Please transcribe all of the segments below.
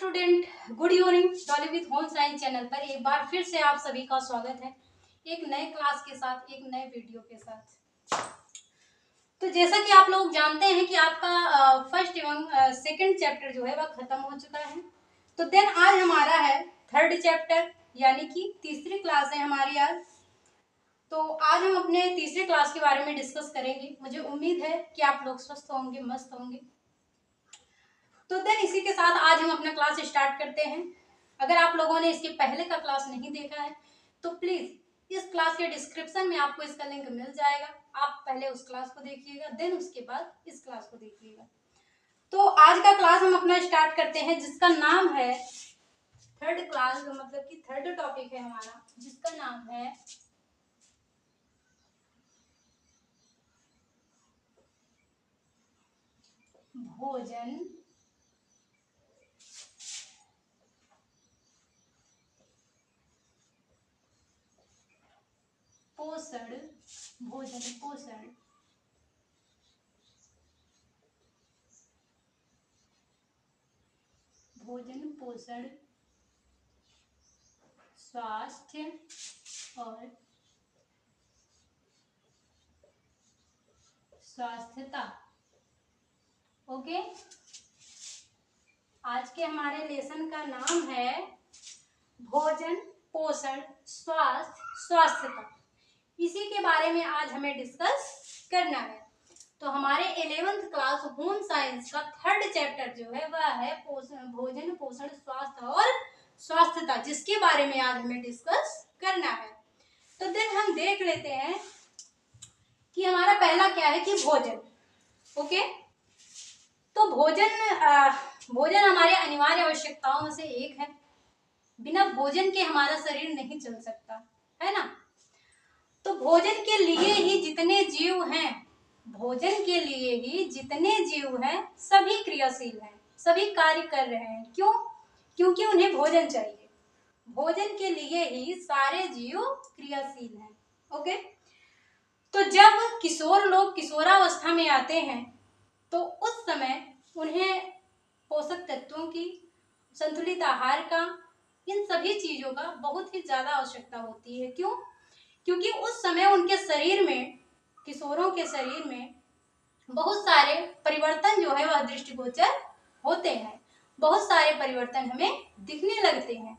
Student, good evening. Dolly with home science channel पर एक बार फिर से आप सभी का स्वागत है एक नए क्लास के साथ, एक नए वीडियो के साथ। तो जैसा कि आप लोग जानते हैं कि आपका फर्स्ट एवं सेकंड चैप्टर जो है वह खत्म हो चुका है। तो देन आज हमारा है थर्ड चैप्टर, यानी कि तीसरी क्लास है हमारी आज। तो आज हम अपने तीसरे क्लास के बारे में डिस्कस करेंगे। मुझे उम्मीद है कि आप लोग स्वस्थ होंगे, मस्त होंगे। तो देन इसी के साथ आज हम अपना क्लास स्टार्ट करते हैं। अगर आप लोगों ने इसके पहले का क्लास नहीं देखा है तो प्लीज इस क्लास के डिस्क्रिप्शन में आपको इसका लिंक मिल जाएगा। आप पहले उस क्लास को देखिएगा, देन उसके बाद इस क्लास को देखिएगा। तो आज का क्लास हम अपना स्टार्ट करते हैं, जिसका नाम है थर्ड क्लास, मतलब कि थर्ड टॉपिक है हमारा, जिसका नाम है भोजन, पोषण, भोजन पोषण, भोजन पोषण, स्वास्थ्य और स्वास्थ्यता। ओके, आज के हमारे लेसन का नाम है भोजन पोषण स्वास्थ्य स्वास्थ्यता। इसी के बारे में आज हमें डिस्कस करना है। तो हमारे 11th क्लास होम साइंस का थर्ड चैप्टर जो है वह है भोजन पोषण स्वास्थ्य और स्वास्थ्यता, जिसके बारे में आज हमें डिस्कस करना है। तो देन हम देख लेते हैं कि हमारा पहला क्या है कि भोजन। ओके, तो भोजन हमारे अनिवार्य आवश्यकताओं में से एक है। बिना भोजन के हमारा शरीर नहीं चल सकता, है ना। तो भोजन के लिए ही जितने जीव हैं, भोजन के लिए ही जितने जीव हैं सभी क्रियाशील हैं, सभी कार्य कर रहे हैं। क्यों? क्योंकि उन्हें भोजन चाहिए। भोजन के लिए ही सारे जीव क्रियाशील हैं। ओके, तो जब किशोर लोग किशोरावस्था में आते हैं तो उस समय उन्हें पोषक तत्वों की, संतुलित आहार का, इन सभी चीजों का बहुत ही ज्यादा आवश्यकता होती है। क्यों? क्योंकि उस समय उनके शरीर में, किशोरों के शरीर में बहुत सारे परिवर्तन जो है वह दृष्टिगोचर होते हैं। बहुत सारे परिवर्तन हमें दिखने लगते हैं।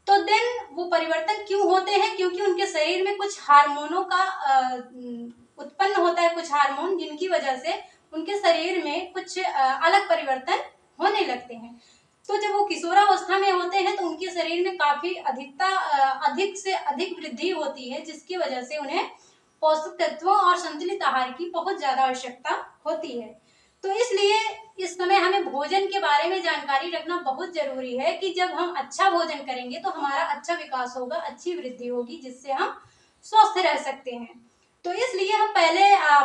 तो देन वो परिवर्तन क्यों होते हैं? क्योंकि उनके शरीर में कुछ हार्मोनों का उत्पन्न होता है, कुछ हार्मोन, जिनकी वजह से उनके शरीर में कुछ अलग परिवर्तन होने लगते हैं। तो जब वो किशोरावस्था में होते हैं तो उनके शरीर में काफी अधिक से अधिक वृद्धि होती है, जिसकी वजह से उन्हें पोषक तत्वों और संतुलित आहार की बहुत ज्यादा आवश्यकता होती है। तो इसलिए इस समय हमें भोजन के बारे में जानकारी रखना बहुत जरूरी है कि जब हम अच्छा भोजन करेंगे तो हमारा अच्छा विकास होगा, अच्छी वृद्धि होगी, जिससे हम स्वस्थ रह सकते हैं। तो इसलिए हम पहले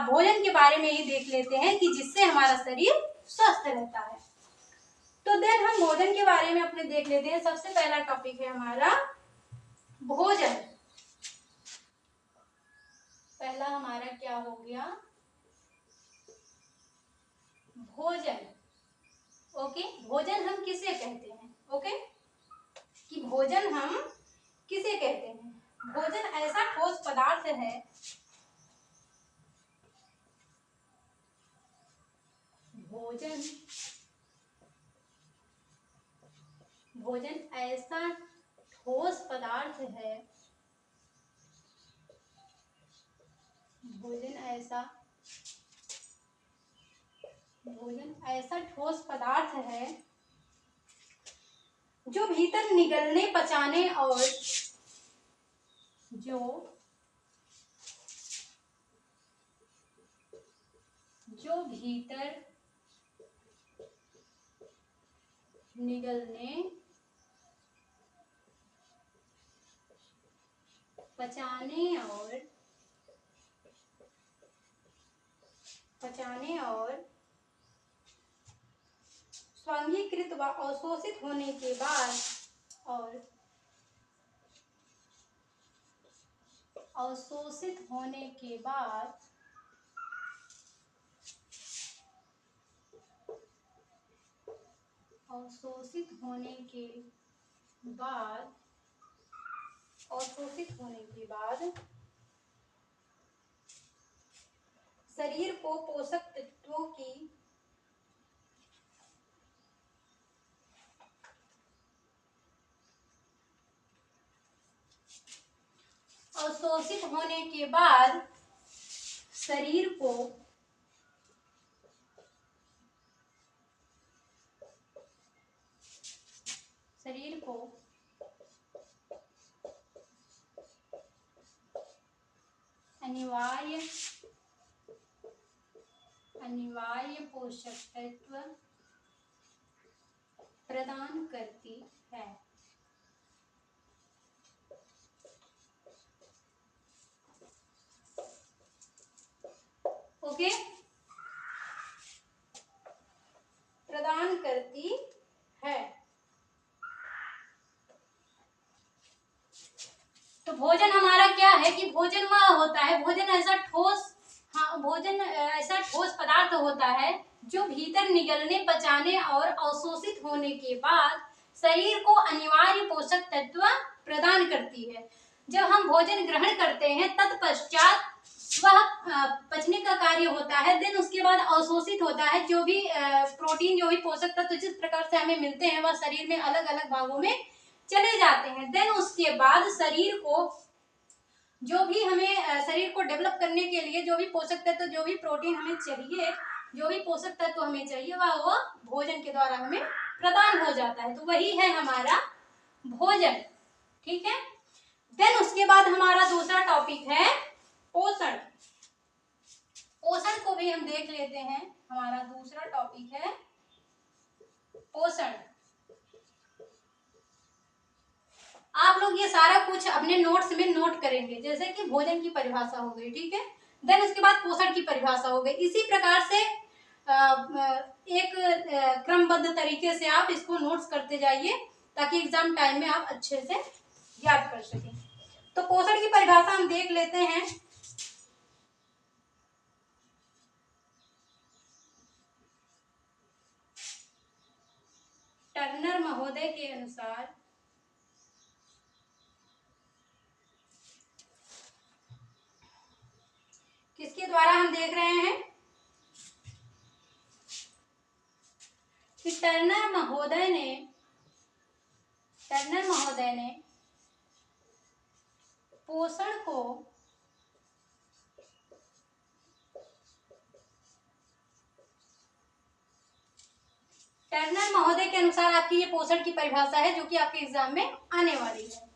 भोजन के बारे में ही देख लेते हैं कि जिससे हमारा शरीर स्वस्थ रहता है। तो देन हम भोजन के बारे में अपने देख लेते हैं। सबसे पहला टॉपिक है हमारा भोजन। पहला हमारा क्या हो गया? भोजन। ओके, भोजन हम किसे कहते हैं? ओके, कि भोजन हम किसे कहते हैं? भोजन ऐसा ठोस पदार्थ है, भोजन ऐसा ठोस पदार्थ है, भोजन ऐसा ठोस पदार्थ है जो भीतर निगलने, पचाने और जो भीतर निगलने, पचाने और स्वांगीकृत व अवशोषित होने के बाद अवशोषित होने के बाद शरीर को पोषक तत्वों की अवशोषित होने के बाद शरीर को अनिवार्य पोषक तत्व प्रदान करती है। ओके, प्रदान करती है। तो भोजन हमारा क्या है कि भोजन वह होता है, भोजन ऐसा ठोस पदार्थ होता है जो भीतर निगलने, पचाने और अवशोषित होने के बाद शरीर को अनिवार्य पोषक तत्व प्रदान करती है। जब हम भोजन ग्रहण करते हैं तत्पश्चात वह पचने का कार्य होता है, देन उसके बाद अवशोषित होता है। जो भी प्रोटीन, जो भी पोषक तत्व जिस प्रकार से हमें मिलते हैं वह शरीर में अलग अलग भागों में चले जाते हैं। देन उसके बाद शरीर को जो भी हमें शरीर को डेवलप करने के लिए जो भी पोषक तत्व, जो भी प्रोटीन हमें चाहिए, जो भी पोषक तत्व हमें चाहिए वह भोजन के द्वारा हमें प्रदान हो जाता है। तो वही है हमारा भोजन। ठीक है, देन उसके बाद हमारा दूसरा टॉपिक है पोषण। पोषण को भी हम देख लेते हैं। हमारा दूसरा टॉपिक है पोषण। आप लोग ये सारा कुछ अपने नोट्स में नोट करेंगे, जैसे कि भोजन की परिभाषा हो गई, ठीक है, देन उसके बाद पोषण की परिभाषा हो गई। इसी प्रकार से एक क्रमबद्ध तरीके से आप इसको नोट्स करते जाइए ताकि एग्जाम टाइम में आप अच्छे से याद कर सकें। तो पोषण की परिभाषा हम देख लेते हैं। टर्नर महोदय के अनुसार किसके द्वारा हम देख रहे हैं कि टर्नर महोदय ने पोषण को टर्नर महोदय के अनुसार आपकी ये पोषण की परिभाषा है जो कि आपके एग्जाम में आने वाली है।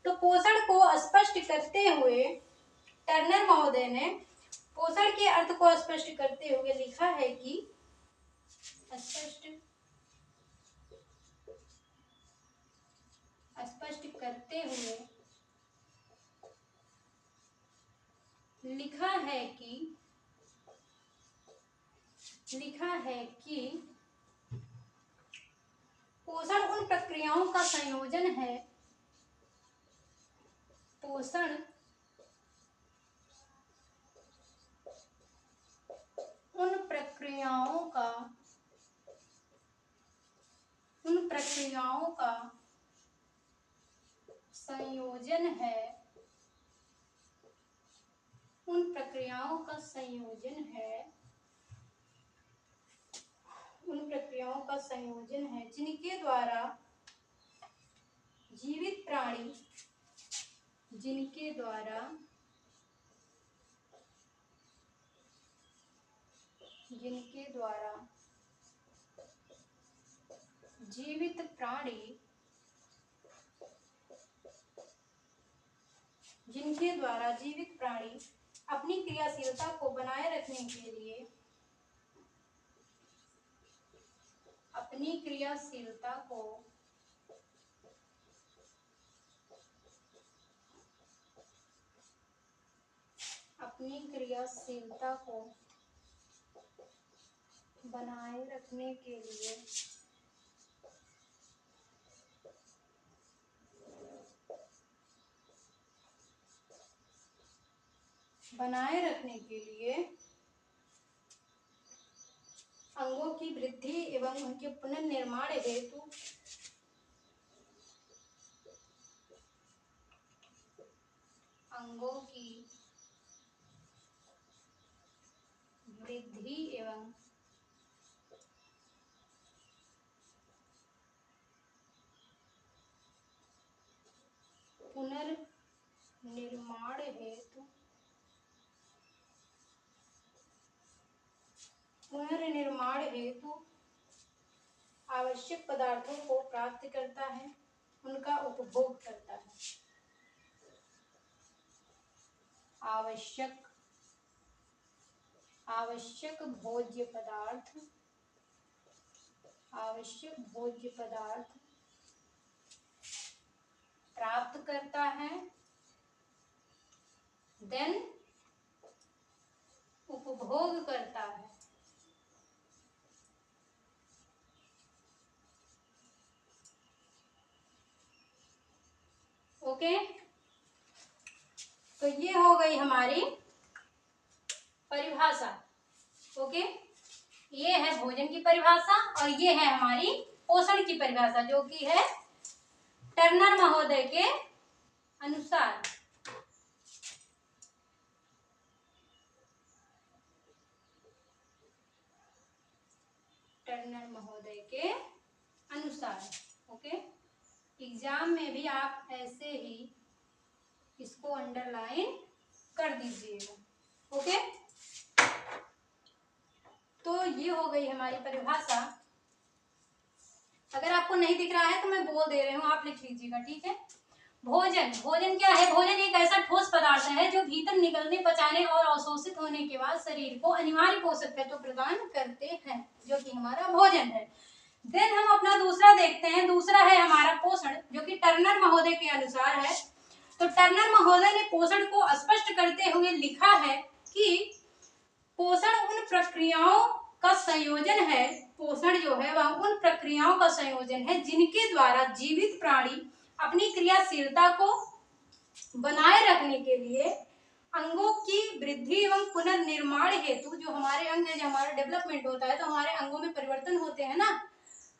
तो पोषण को स्पष्ट करते हुए टर्नर महोदय ने पोषण के अर्थ को स्पष्ट करते हुए लिखा है कि स्पष्ट करते हुए लिखा है कि पोषण उन प्रक्रियाओं का संयोजन है। पोषण उन प्रक्रियाओं का संयोजन है। उन प्रक्रियाओं का संयोजन है जिनके द्वारा जीवित प्राणी अपनी क्रियाशीलता को बनाए रखने के लिए अंगों की वृद्धि एवं उनके पुनर्निर्माण हेतु अंगों की वृद्धि एवं पुनर्निर्माण हेतु आवश्यक पदार्थों को प्राप्त करता है, उनका उपभोग करता है। आवश्यक भोज्य पदार्थ प्राप्त करता है, देन उपभोग करता है। ओके, तो ये हो गई हमारी परिभाषा। ओके, ये है भोजन की परिभाषा और ये है हमारी पोषण की परिभाषा, जो कि है टर्नर महोदय के अनुसार। टर्नर महोदय के अनुसार। ओके, एग्जाम में भी आप ऐसे ही इसको अंडरलाइन कर दीजिएगा। ओके, तो ये हो गई हमारी परिभाषा। अगर आपको नहीं दिख रहा है तो मैं बोल दे रही हूँ, आप लिख लीजिएगा, ठीक है। भोजन क्या है? भोजन एक ऐसा ठोस पदार्थ है जो भीतर निकलने, पचाने और अवशोषित होने के बाद शरीर को अनिवार्य पोषक तत्व प्रदान करते हैं, जो कि हमारा भोजन है। देन हम अपना दूसरा देखते हैं। दूसरा है हमारा पोषण, जो कि टर्नर महोदय के अनुसार है। तो टर्नर महोदय ने पोषण को स्पष्ट करते हुए लिखा है कि पोषण उन प्रक्रियाओं का संयोजन है। पोषण जो है वह उन प्रक्रियाओं का संयोजन है जिनके द्वारा जीवित प्राणी अपनी क्रियाशीलता को बनाए रखने के लिए अंगों की वृद्धि एवं पुनर्निर्माण हेतु, जो हमारे अंग है, जो हमारा डेवलपमेंट होता है, तो हमारे अंगों में परिवर्तन होते हैं ना,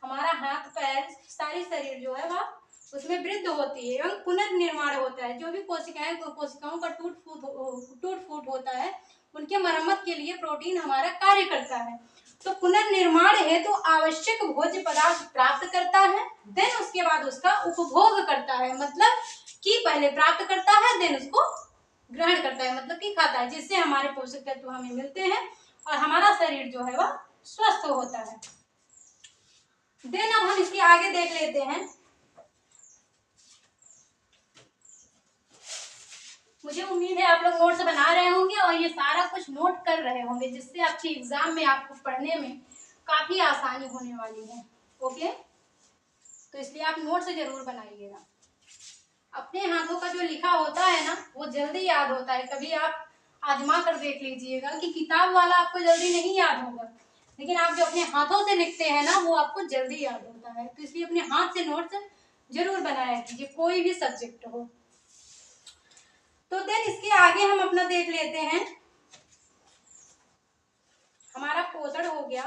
हमारा हाथ पैर सारी शरीर जो है वह उसमें वृद्धि होती है एवं पुनर्निर्माण होता है। जो भी कोशिकाओं का टूट फूट होता है, उनके मरम्मत के लिए प्रोटीन हमारा कार्य करता है। तो पुनर्निर्माण हेतु आवश्यक भोज्य पदार्थ प्राप्त करता है, देन उसके बाद उसका उपभोग करता है। मतलब कि पहले प्राप्त करता है, देन उसको ग्रहण करता है, मतलब कि खाता है, जिससे हमारे पोषक तत्व हमें मिलते हैं और हमारा शरीर जो है वह स्वस्थ होता है। देन अब हम इसके आगे देख लेते हैं। मुझे उम्मीद है आप लोग नोट्स बना रहे होंगे और ये सारा कुछ नोट कर रहे होंगे, जिससे आपकी एग्जाम में आपको पढ़ने में काफी आसानी होने वाली है। ओके, तो इसलिए आप नोट्स जरूर बनाइएगा। अपने हाथों का जो लिखा होता है ना, वो जल्दी याद होता है। कभी आप आजमा कर देख लीजिएगा कि किताब वाला आपको जल्दी नहीं याद होगा, लेकिन आप जो अपने हाथों से लिखते हैं ना, वो आपको जल्दी याद होता है। तो इसलिए अपने हाथ से नोट्स जरूर बनाया कीजिए, कोई भी सब्जेक्ट हो। तो देन इसके आगे हम अपना देख लेते हैं। हमारा पोषण हो गया।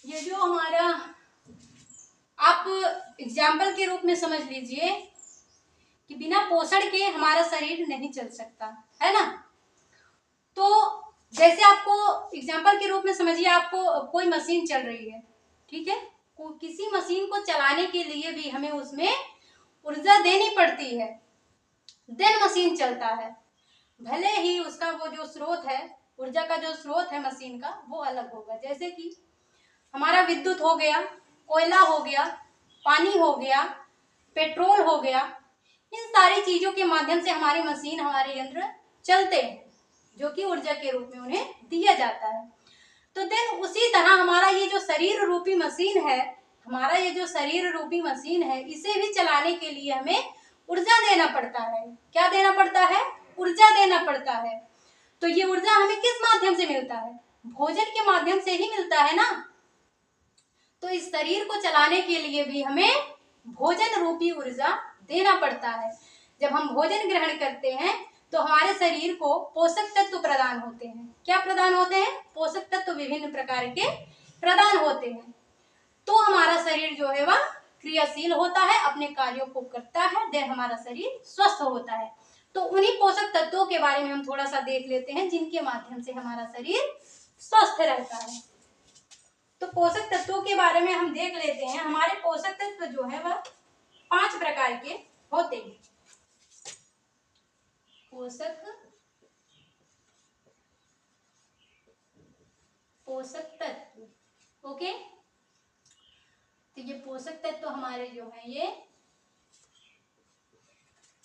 ये जो हमारा, आप एग्जाम्पल के रूप में समझ लीजिए कि बिना पोषण के हमारा शरीर नहीं चल सकता है ना। तो जैसे आपको एग्जाम्पल के रूप में समझिए, आपको कोई मशीन चल रही है, ठीक है। किसी मशीन को चलाने के लिए भी हमें उसमें ऊर्जा देनी पड़ती है, देन मशीन चलता है। भले ही उसका वो जो स्रोत है, ऊर्जा का जो स्रोत है मशीन का, वो अलग होगा। जैसे कि हमारा विद्युत हो गया, कोयला हो गया, पानी हो गया, पेट्रोल हो गया, इन सारी चीजों के माध्यम से हमारी मशीन, हमारे यंत्र चलते हैं, जो कि ऊर्जा के रूप में उन्हें दिया जाता है। तो देन उसी तरह हमारा ये जो शरीर रूपी मशीन है, हमारा ये जो शरीर रूपी मशीन है, इसे भी चलाने के लिए हमें ऊर्जा देना पड़ता है। क्या देना पड़ता है? ऊर्जा देना पड़ता है। तो ये ऊर्जा हमें किस माध्यम से मिलता है? भोजन के माध्यम से ही मिलता है ना। तो इस शरीर को चलाने के लिए भी हमें भोजन रूपी ऊर्जा देना पड़ता है। जब हम भोजन ग्रहण करते हैं तो हमारे शरीर को पोषक तत्व प्रदान होते हैं। क्या प्रदान होते हैं? पोषक तत्व विभिन्न प्रकार के प्रदान होते हैं। तो हमारा शरीर जो है वह क्रियाशील होता है, अपने कार्यों को करता है, देन हमारा शरीर स्वस्थ होता है। तो उन्हीं पोषक तत्वों के बारे में हम थोड़ा सा देख लेते हैं जिनके माध्यम से हमारा शरीर स्वस्थ रहता है। तो पोषक तत्वों के बारे में हम देख लेते हैं। हमारे पोषक तत्व जो है वह 5 प्रकार के होते हैं। पोषक तत्व, ओके। तो ये पोषक तत्व हमारे जो है ये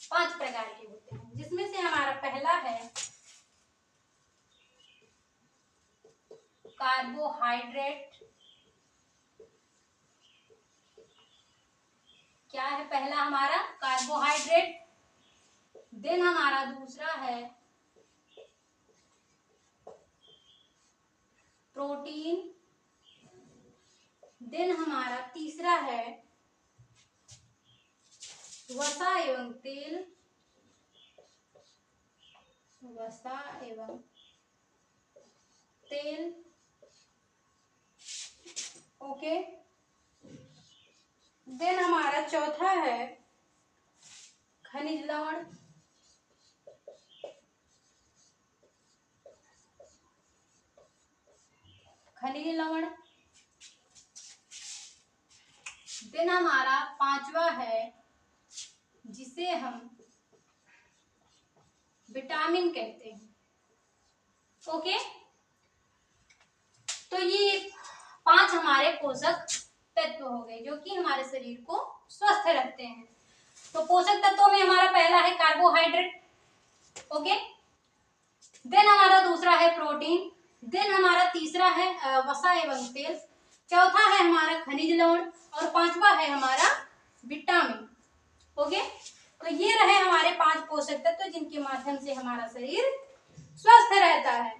5 प्रकार के होते हैं, जिसमें से हमारा पहला है कार्बोहाइड्रेट। क्या है पहला हमारा? कार्बोहाइड्रेट। देन हमारा दूसरा है प्रोटीन। देन हमारा तीसरा है वसा एवं तेल। वसा एवं तेल, ओके। देन हमारा चौथा है खनिज लवण। खनिज लवण। देन हमारा पांचवा है जिसे हम विटामिन कहते हैं, ओके। तो ये 5 हमारे पोषक तत्व हो गए जो कि हमारे शरीर को स्वस्थ रखते हैं। तो पोषक तत्वों में हमारा पहला है कार्बोहाइड्रेट, ओके। देन हमारा दूसरा है प्रोटीन। देन हमारा तीसरा है वसा एवं तेल। चौथा है हमारा खनिज लवण और पांचवा है हमारा विटामिन, ओके। तो ये रहे हमारे 5 पोषक तत्व जिनके माध्यम से हमारा शरीर स्वस्थ रहता है।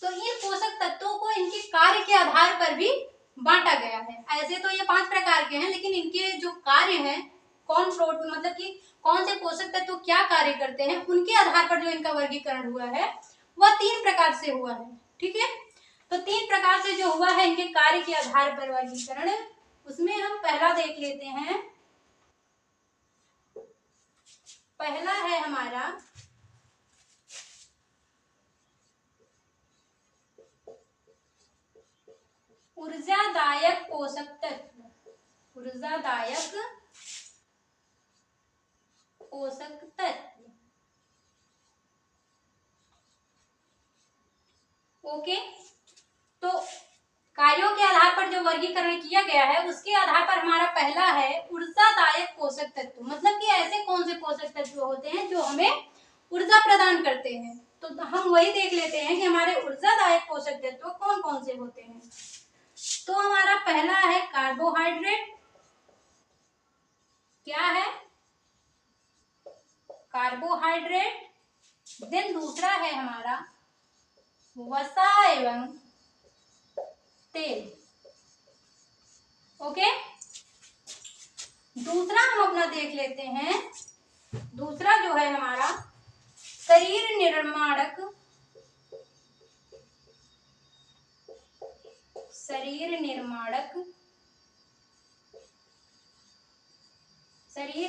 तो इन पोषक तत्वों को इनके कार्य के आधार पर भी बांटा गया है। ऐसे तो ये 5 प्रकार के हैं, लेकिन इनके जो कार्य हैं, मतलब कि कौन से पोषक तत्व क्या कार्य करते हैं, उनके आधार पर जो इनका वर्गीकरण हुआ है वह 3 प्रकार से हुआ है, ठीक है। तो 3 प्रकार से जो हुआ है इनके कार्य के आधार पर वर्गीकरण, उसमें हम पहला देख लेते हैं। पहला है हमारा ऊर्जादायक पोषक तत्व। ऊर्जादायक पोषक तत्व, ओके। तो कार्यों के आधार पर जो वर्गीकरण किया गया है उसके आधार पर हमारा पहला है ऊर्जादायक पोषक तत्व। मतलब कि ऐसे कौन से पोषक तत्व होते हैं जो हमें ऊर्जा प्रदान करते हैं। तो हम वही देख लेते हैं कि हमारे ऊर्जादायक पोषक तत्व कौन कौन से होते हैं। तो हमारा पहला है कार्बोहाइड्रेट। क्या है? कार्बोहाइड्रेट। देन दूसरा है हमारा वसा एवं तेल, ओके। दूसरा हम अपना देख लेते हैं। दूसरा जो है हमारा शरीर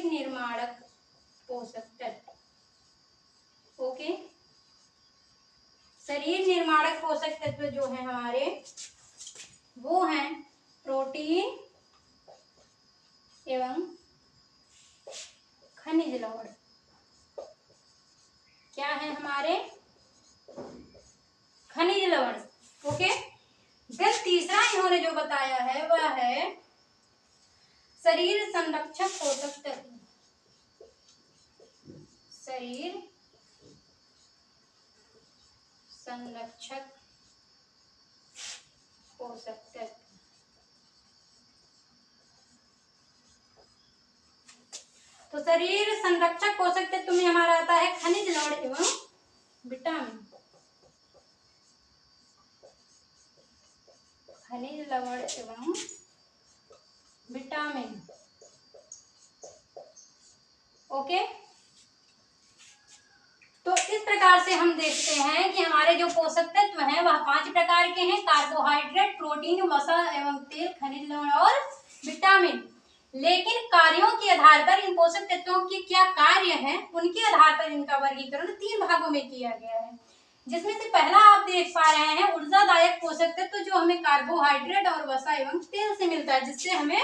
निर्माणक पोषक तत्व, ओके। शरीर निर्माणक पोषक तत्व जो है हमारे वो हैं प्रोटीन एवं खनिज लवण। क्या है हमारे? खनिज लवण, ओके। देन तीसरा इन्होंने जो बताया है वह है शरीर संरक्षक पोषक तत्व। शरीर संरक्षक पोषक तत्व, तो शरीर संरक्षक पोषक तत्व में हमारा आता है खनिज लवण एवं विटामिन। खनिज लवण एवं विटामिन, ओके। तो इस प्रकार से हम देखते हैं कि हमारे जो पोषक तत्व हैं वह 5 प्रकार के हैं: कार्बोहाइड्रेट, प्रोटीन, वसा एवं तेल, खनिज लवण और विटामिन। लेकिन कार्यों के आधार पर इन पोषक तत्वों के क्या कार्य हैं, उनके आधार पर इनका वर्गीकरण 3 भागों में किया गया है। जिसमें से पहला आप देख पा रहे हैं ऊर्जादायक पोषक तत्व, जो हमें कार्बोहाइड्रेट और वसा एवं तेल से मिलता है, जिससे हमें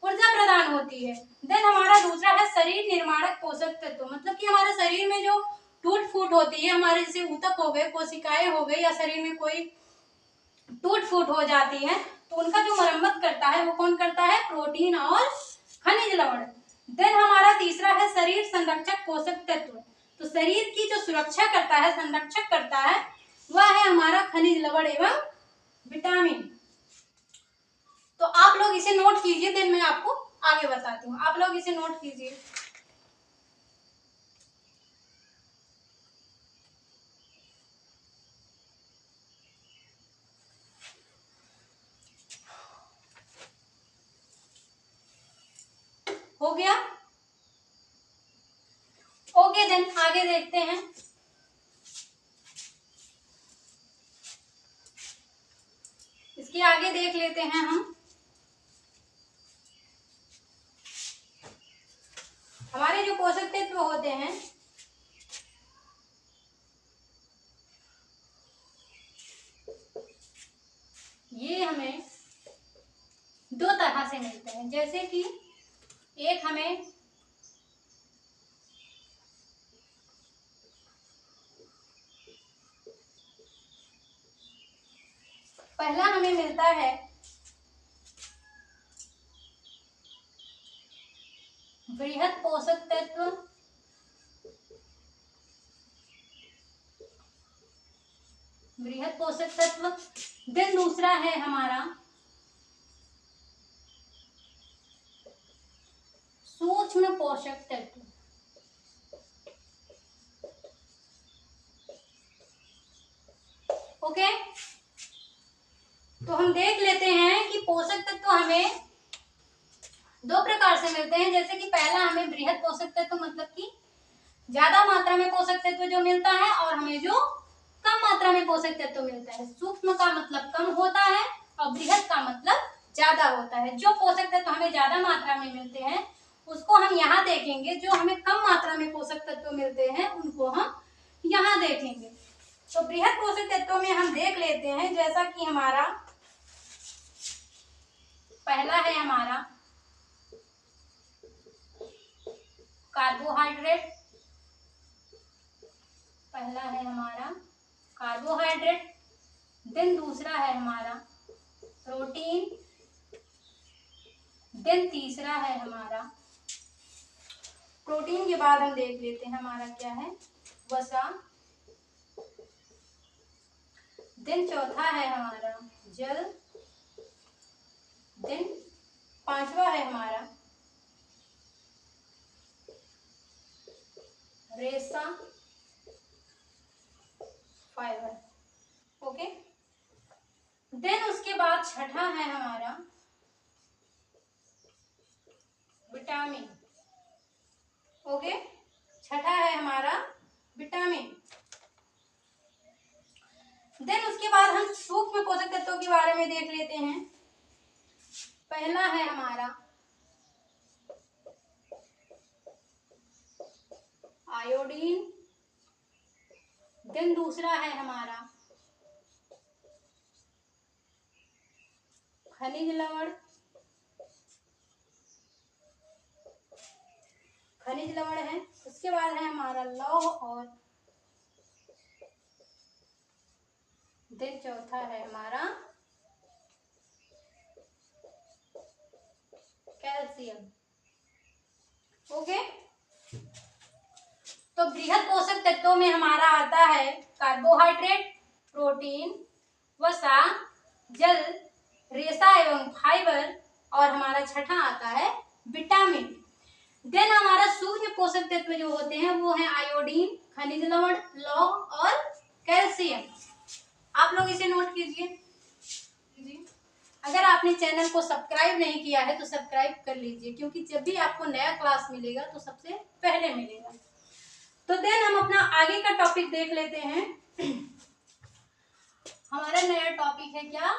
ऊर्जा प्रदान होती है। देन हमारा दूसरा है शरीर निर्माणक पोषक तत्व, मतलब कि हमारे शरीर में जो टूट फूट होती है, हमारे जैसे ऊतक हो गए, कोशिकाएं हो गई, या शरीर में कोई टूट फूट हो जाती है तो उनका जो मरम्मत करता है वो कौन करता है? प्रोटीन और खनिज लवण। देन हमारा तीसरा है शरीर संरक्षक पोषक तत्व, तो शरीर की जो सुरक्षा करता है, संरक्षक करता है, वह है हमारा खनिज लवण एवं विटामिन। तो आप लोग इसे नोट कीजिए, देन मैं आपको आगे बताती हूँ। आप लोग इसे नोट कीजिए। हो गया? ओके, देन आगे देखते हैं। इसके आगे देख लेते हैं हम। हमारे जो पोषक तत्व होते हैं ये हमें 2 तरह से मिलते हैं। जैसे कि एक हमें पहला हमें मिलता है बृहद पोषक तत्व, बृहद पोषक तत्व। देन दूसरा है हमारा सूक्ष्म पोषक तत्व। ओके, तो हम देख लेते हैं कि पोषक तत्व हमें 2 प्रकार से मिलते हैं। जैसे कि पहला हमें बृहद पोषक तत्व, मतलब कि ज्यादा मात्रा में पोषक तत्व जो मिलता है, और हमें जो कम मात्रा में पोषक तत्व मिलता है। सूक्ष्म का मतलब कम होता है और बृहद का मतलब ज्यादा होता है। जो पोषक तत्व हमें ज्यादा मात्रा में मिलते हैं उसको हम यहाँ देखेंगे, जो हमें कम मात्रा में पोषक तत्व मिलते हैं उनको हम यहाँ देखेंगे। तो बृहद पोषक तत्वों में हम देख लेते हैं, जैसा कि हमारा पहला है हमारा कार्बोहाइड्रेट, पहला है हमारा कार्बोहाइड्रेट। देन दूसरा है हमारा प्रोटीन। देन तीसरा है हमारा, प्रोटीन के बाद हम देख लेते हैं हमारा क्या है, वसा। देन चौथा है हमारा जल। देन पांचवा है हमारा रेशा, फाइबर। ओके, देन उसके बाद छठा है हमारा विटामिन। ओके, छठा है हमारा विटामिन। देन उसके बाद हम सूक्ष्म पोषक तत्वों के बारे में देख लेते हैं। पहला है हमारा आयोडीन। देन दूसरा है हमारा खनिज लवण, खनिज लवण है। उसके बाद है हमारा लौह, और देन चौथा है हमारा कैल्शियम। ओके, तो बृहद पोषक तत्वों में हमारा आता है कार्बोहाइड्रेट, प्रोटीन, वसा, जल, रेशा एवं फाइबर, और हमारा छठा आता है विटामिन। देन हमारा सूक्ष्म पोषक तत्व जो होते हैं वो है आयोडीन, खनिज लवण, लौह और कैल्शियम। आप लोग इसे नोट कीजिए। अगर आपने चैनल को सब्सक्राइब नहीं किया है तो सब्सक्राइब कर लीजिए, क्योंकि जब भी आपको नया क्लास मिलेगा तो सबसे पहले मिलेगा। तो देन हम अपना आगे का टॉपिक देख लेते हैं। हमारा नया टॉपिक है क्या?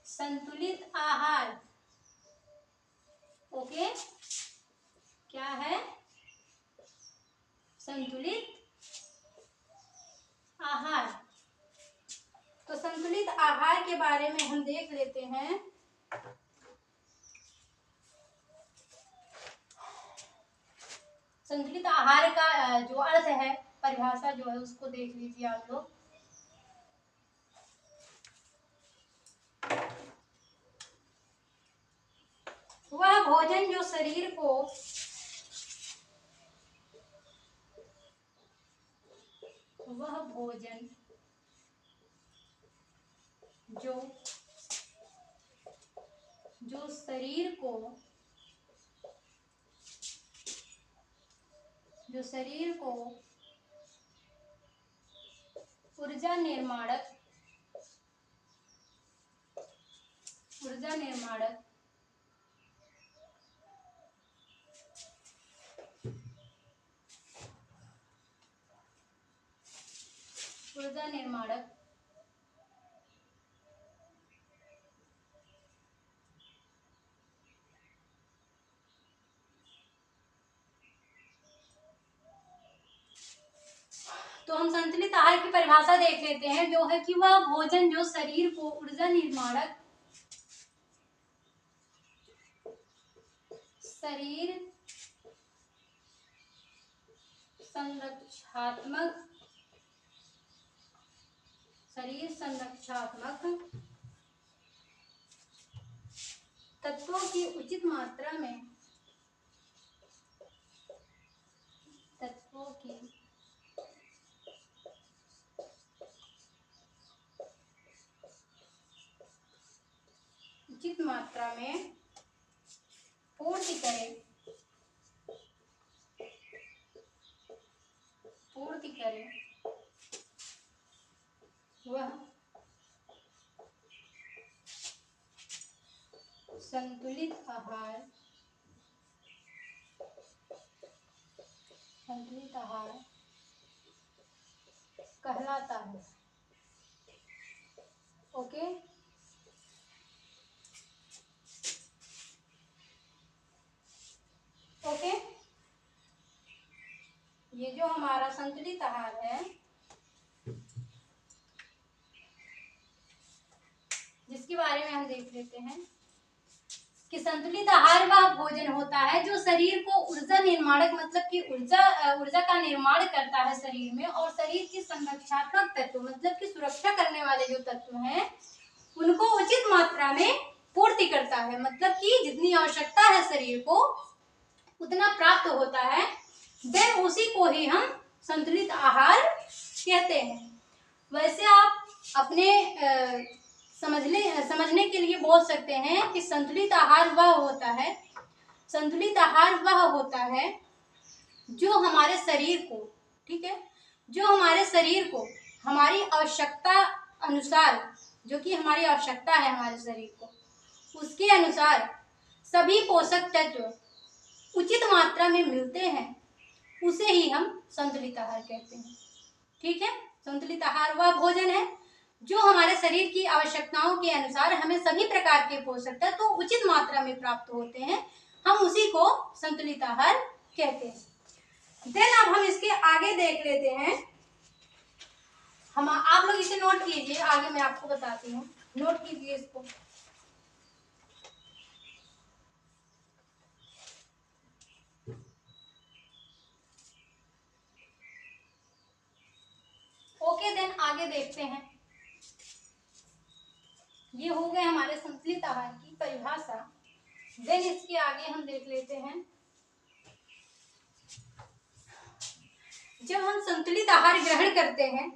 संतुलित आहार। ओके, क्या है? संतुलित आहार। तो संतुलित आहार के बारे में हम देख लेते हैं। संतुलित आहार का जो अर्थ है, परिभाषा जो है उसको देख लीजिए आप लोग। वह भोजन जो शरीर को जो शरीर को ऊर्जा निर्माणक तो हम संतुलित आहार की परिभाषा देख लेते हैं, जो है कि वह भोजन जो शरीर को ऊर्जा निर्माणक, शरीर संरक्षात्मक तत्वों की उचित मात्रा में पूर्ति करे वह संतुलित आहार कहलाता है। ओके, ये जो हमारा संतुलित आहार है, जिसके बारे में हम देख लेते हैं कि संतुलित आहार वह भोजन होता है जो शरीर को ऊर्जा निर्माणक, मतलब कि ऊर्जा का निर्माण करता है शरीर में, और शरीर की संरक्षात्मक तत्व, मतलब कि सुरक्षा करने वाले जो तत्व हैं उनको उचित मात्रा में पूर्ति करता है। मतलब कि जितनी आवश्यकता है शरीर को उतना प्राप्त होता है, देन उसी को ही हम संतुलित आहार कहते हैं। वैसे आप अपने समझने के लिए बोल सकते हैं कि संतुलित आहार वह होता है जो हमारे शरीर को, ठीक है, जो हमारे शरीर को हमारी आवश्यकता अनुसार, जो कि हमारी आवश्यकता है हमारे शरीर को, उसके अनुसार सभी पोषक तत्व उचित मात्रा में मिलते हैं, उसे ही हम संतुलित आहार कहते हैं। ठीक है, संतुलित आहार वह भोजन है जो हमारे शरीर की आवश्यकताओं के अनुसार हमें सभी प्रकार के पोषक तत्व उचित मात्रा में प्राप्त होते हैं, हम उसी को संतुलित आहार कहते हैं। देन अब हम इसके आगे देख लेते हैं। आप लोग इसे नोट कीजिए, आगे मैं आपको बताती हूँ, नोट कीजिए इसको। ओके, देन आगे देखते हैं। ये हो गए हमारे संतुलित आहार की परिभाषा। देन इसके आगे हम देख लेते हैं, जब हम संतुलित आहार ग्रहण करते हैं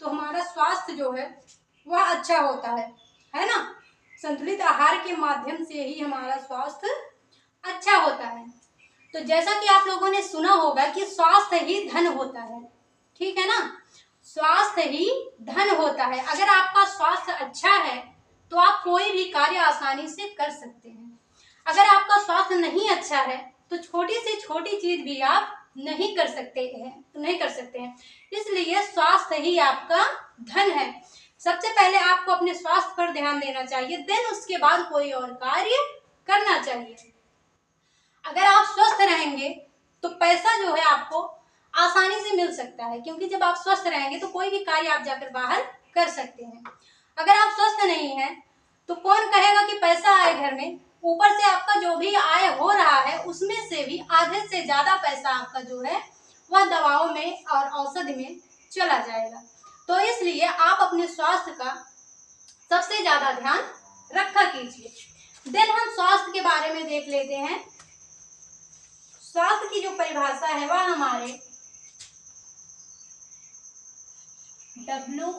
तो हमारा स्वास्थ्य जो है वह अच्छा होता है ना। संतुलित आहार के माध्यम से ही हमारा स्वास्थ्य अच्छा होता है। तो जैसा कि आप लोगों ने सुना होगा कि स्वास्थ्य ही धन होता है, ठीक है ना, स्वास्थ्य ही धन होता है। अगर आपका स्वास्थ्य अच्छा है तो आप कोई भी कार्य आसानी से कर सकते हैं। अगर आपका स्वास्थ्य नहीं अच्छा है तो छोटी से छोटी चीज भी आप नहीं कर सकते हैं। इसलिए स्वास्थ्य ही आपका धन है। सबसे पहले आपको अपने स्वास्थ्य पर ध्यान देना चाहिए, देन उसके बाद कोई और कार्य करना चाहिए। अगर आप स्वस्थ रहेंगे तो पैसा जो है आपको आसानी से मिल सकता है, क्योंकि जब आप स्वस्थ रहेंगे तो कोई भी कार्य आप जाकर बाहर कर सकते हैं। अगर आप स्वस्थ नहीं हैं तो कौन कहेगा कि पैसा आए घर में, ऊपर से आपका जो भी आय हो रहा है उसमें से भी आधे से ज्यादा पैसा आपका जो है वह दवाओं में और औषधि में चला जाएगा। तो इसलिए आप अपने स्वास्थ्य का सबसे ज्यादा ध्यान रखा कीजिए। देन हम स्वास्थ्य के बारे में देख लेते हैं। स्वास्थ्य की जो परिभाषा है वह हमारे WHO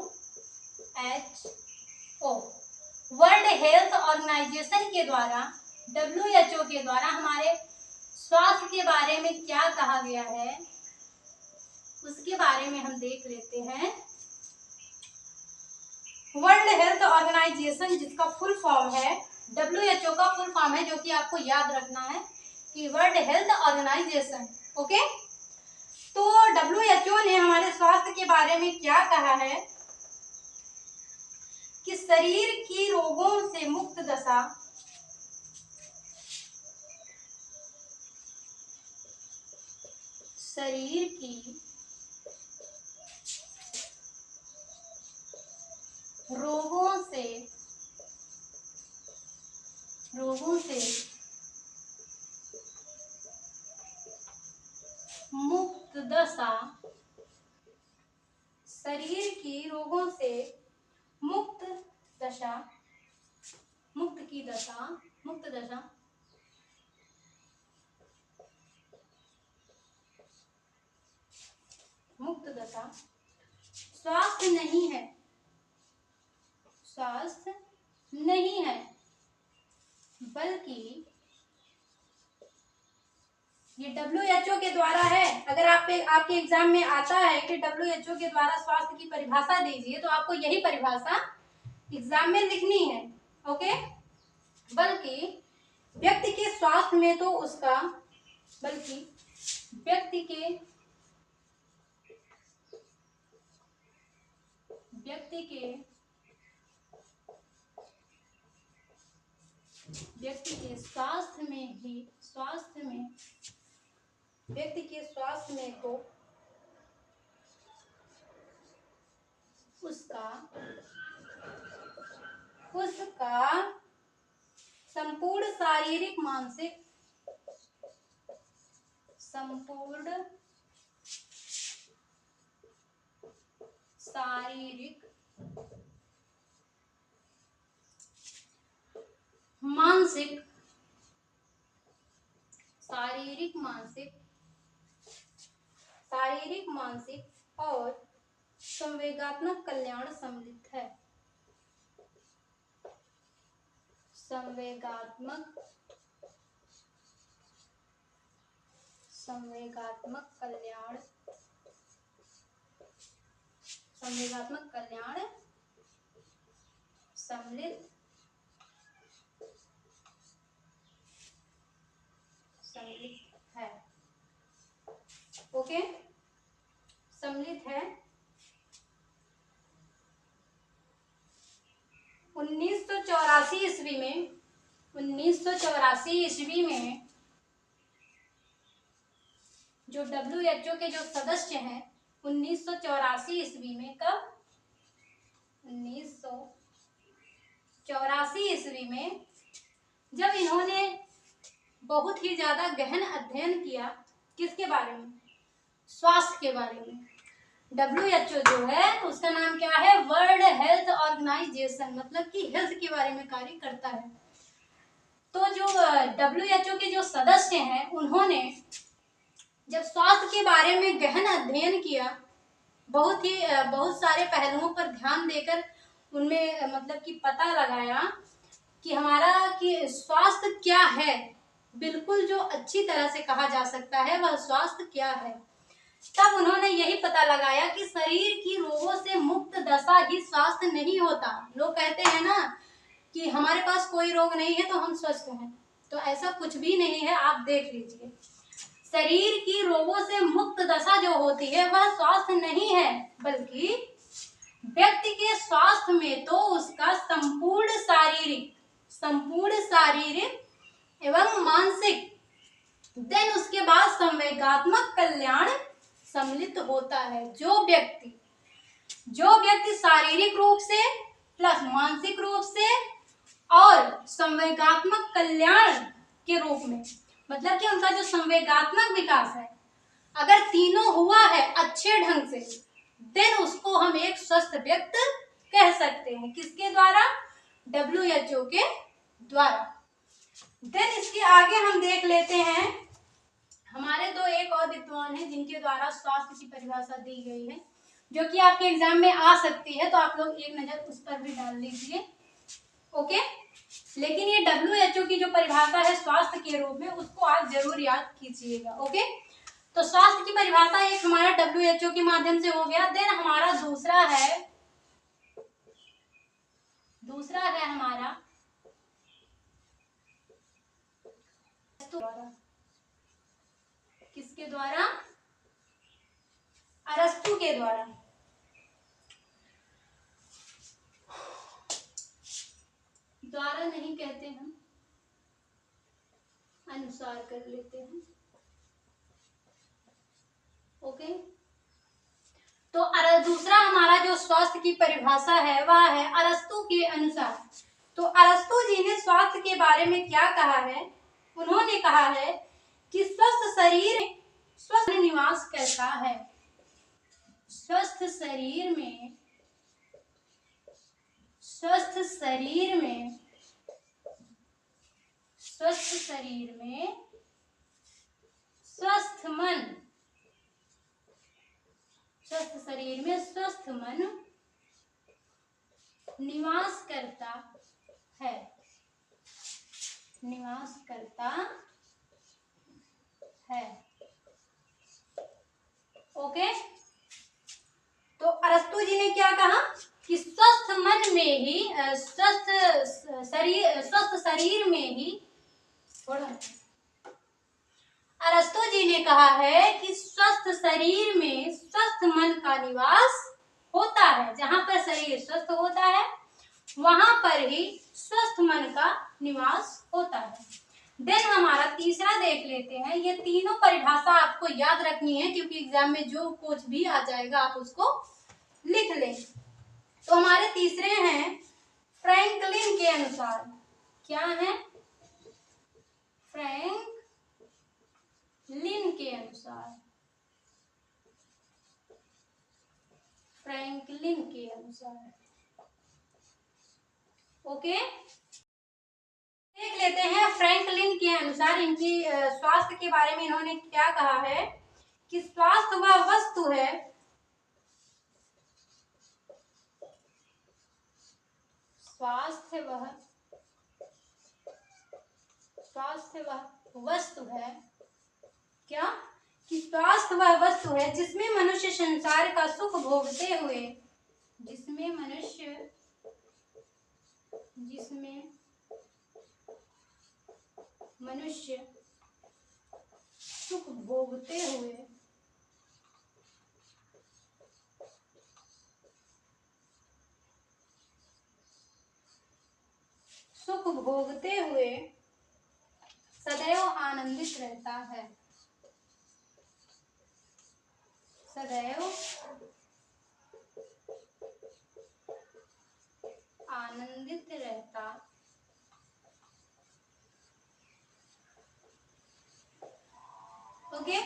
वर्ल्ड हेल्थ ऑर्गेनाइजेशन के द्वारा, WHO के द्वारा हमारे स्वास्थ्य के बारे में क्या कहा गया है उसके बारे में हम देख लेते हैं। वर्ल्ड हेल्थ ऑर्गेनाइजेशन, जिसका फुल फॉर्म है, WHO का फुल फॉर्म है, जो कि आपको याद रखना है कि वर्ल्ड हेल्थ ऑर्गेनाइजेशन। ओके, तो WHO ने हमारे स्वास्थ्य के बारे में क्या कहा है कि शरीर की रोगों से मुक्त दशा, शरीर की रोगों से मुक्त दशा, शरीर की रोगों से मुक्त दशा, मुक्त दशा स्वास्थ्य नहीं है, बल्कि ये WHO के द्वारा है। अगर आपके एग्जाम में आता है कि WHO के द्वारा स्वास्थ्य की परिभाषा दीजिए, तो आपको यही परिभाषा एग्जाम में लिखनी है। ओके, बल्कि व्यक्ति के स्वास्थ्य में तो उसका, बल्कि व्यक्ति के स्वास्थ्य में तो उसका संपूर्ण शारीरिक मानसिक और संवेगात्मक कल्याण सम्मिलित है। संवेगात्मक कल्याण सम्मिलित है। ओके, सम्मिलित है। 1984 ईस्वी में जो WHO के जो सदस्य हैं, 1984 ईस्वी में, कब? 1984 ईस्वी में, जब इन्होंने बहुत ही ज्यादा गहन अध्ययन किया, किसके बारे में? स्वास्थ्य के बारे में। WHO जो है उसका नाम क्या है? वर्ल्ड हेल्थ ऑर्गेनाइजेशन, मतलब कि हेल्थ के बारे में कार्य करता है। तो जो WHO के जो सदस्य हैं, उन्होंने जब स्वास्थ्य के बारे में गहन अध्ययन किया, बहुत सारे पहलुओं पर ध्यान देकर उनमें मतलब कि पता लगाया कि हमारा कि स्वास्थ्य क्या है, बिल्कुल जो अच्छी तरह से कहा जा सकता है वह स्वास्थ्य क्या है। तब उन्होंने यही पता लगाया कि शरीर की रोगों से मुक्त दशा ही स्वास्थ्य नहीं होता। लोग कहते हैं ना कि हमारे पास कोई रोग नहीं है तो हम स्वस्थ हैं, तो ऐसा कुछ भी नहीं है, आप देख लीजिए। शरीर की रोगों से मुक्त दशा जो होती है वह स्वास्थ्य नहीं है, बल्कि व्यक्ति के स्वास्थ्य में तो उसका संपूर्ण शारीरिक एवं मानसिक, देन उसके बाद संवेगात्मक कल्याण सम्मिलित होता है। जो व्यक्ति शारीरिक रूप से प्लस मानसिक रूप से और संवेगात्मक कल्याण के रूप में, मतलब कि उनका जो संवेगात्मक विकास है, अगर तीनों हुआ है अच्छे ढंग से, देन उसको हम एक स्वस्थ व्यक्ति कह सकते हैं। किसके द्वारा? WHO के द्वारा। देन इसके आगे हम देख लेते हैं, हमारे दो एक और विद्वान हैं जिनके द्वारा स्वास्थ्य की परिभाषा दी गई है, जो कि आपके एग्जाम में आ सकती है, तो आप लोग एक नजर उस पर भी डाल लीजिए। ओके, लेकिन ये WHO की जो परिभाषा है स्वास्थ्य के रूप में, उसको आप जरूर याद कीजिएगा। ओके, तो स्वास्थ्य की परिभाषा एक हमारा WHO के माध्यम से हो गया। देन हमारा दूसरा है हमारा किसके द्वारा? अरस्तु के द्वारा। द्वारा नहीं कहते हम, अनुसार कर लेते हैं। ओके, तो दूसरा हमारा जो स्वास्थ्य की परिभाषा है वह है अरस्तु के अनुसार। तो अरस्तु जी ने स्वास्थ्य के बारे में क्या कहा है? उन्होंने कहा है कि स्वस्थ शरीर स्वस्थ निवास करता है। स्वस्थ शरीर में स्वस्थ मन निवास करता है। ओके, तो अरस्तु जी ने क्या कहा कि स्वस्थ शरीर में ही अरस्तु जी ने कहा है कि स्वस्थ शरीर में स्वस्थ मन का निवास होता है। जहां पर शरीर स्वस्थ होता है वहां पर ही स्वस्थ मन का निवास होता है। देन हमारा तीसरा देख लेते हैं। ये तीनों परिभाषा आपको याद रखनी है, क्योंकि एग्जाम में जो कुछ भी आ जाएगा आप उसको लिख लें। तो हमारे तीसरे हैं फ्रैंकलिन के अनुसार। क्या है? फ्रैंकलिन के अनुसार। ओके, देख लेते हैं फ्रैंकलिन के अनुसार इनकी स्वास्थ्य के बारे में इन्होंने क्या कहा है कि स्वास्थ्य वह वस्तु है क्या? कि स्वास्थ्य वह वस्तु है जिसमें मनुष्य संसार का सुख भोगते हुए सदैव आनंदित रहता है। ओके,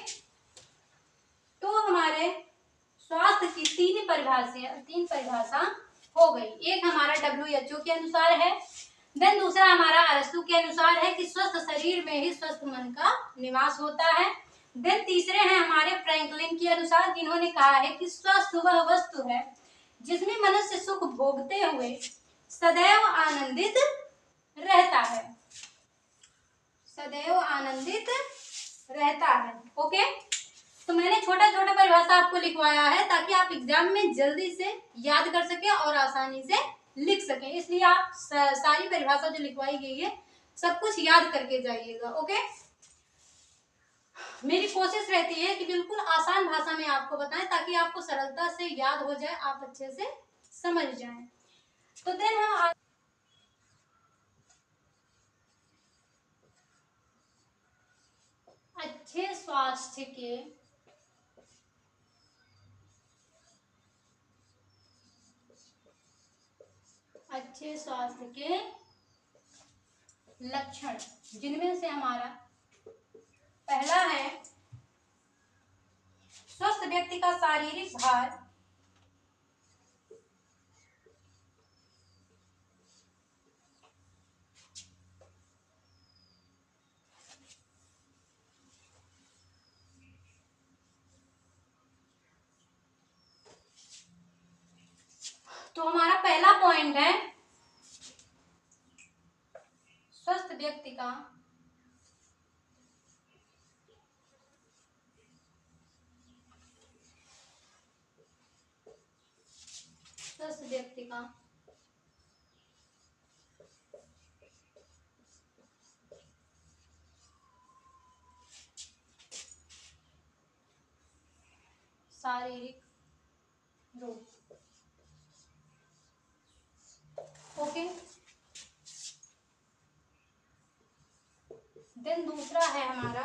तो हमारे स्वास्थ्य की तीन परिभाषा हो गई। एक हमारा WHO के अनुसार है, देन दूसरा हमारा अरस्तु के अनुसार है कि स्वस्थ शरीर में ही स्वस्थ मन का निवास होता है। देन तीसरे हैं हमारे फ्रैंकलिन के अनुसार, जिन्होंने कहा है कि स्वस्थ वह वस्तु है जिसमें मनुष्य सुख भोगते हुए सदैव आनंदित रहता है। ओके, तो मैंने छोटा छोटा परिभाषा आपको लिखवाया है ताकि आप एग्जाम में जल्दी से याद कर सके और आसानी से लिख सके। इसलिए आप सारी परिभाषा जो लिखवाई गई है सब कुछ याद करके जाइएगा। ओके, मेरी कोशिश रहती है कि बिल्कुल आसान भाषा में आपको बताएं ताकि आपको सरलता से याद हो जाए, आप अच्छे से समझ जाएं। तो देन हम अच्छे स्वास्थ्य के लक्षण, जिनमें से हमारा पहला है स्वस्थ व्यक्ति का शारीरिक भार तो हमारा पहला पॉइंट है स्वस्थ व्यक्ति का शारीरिक रोग। ओके, देन दूसरा है हमारा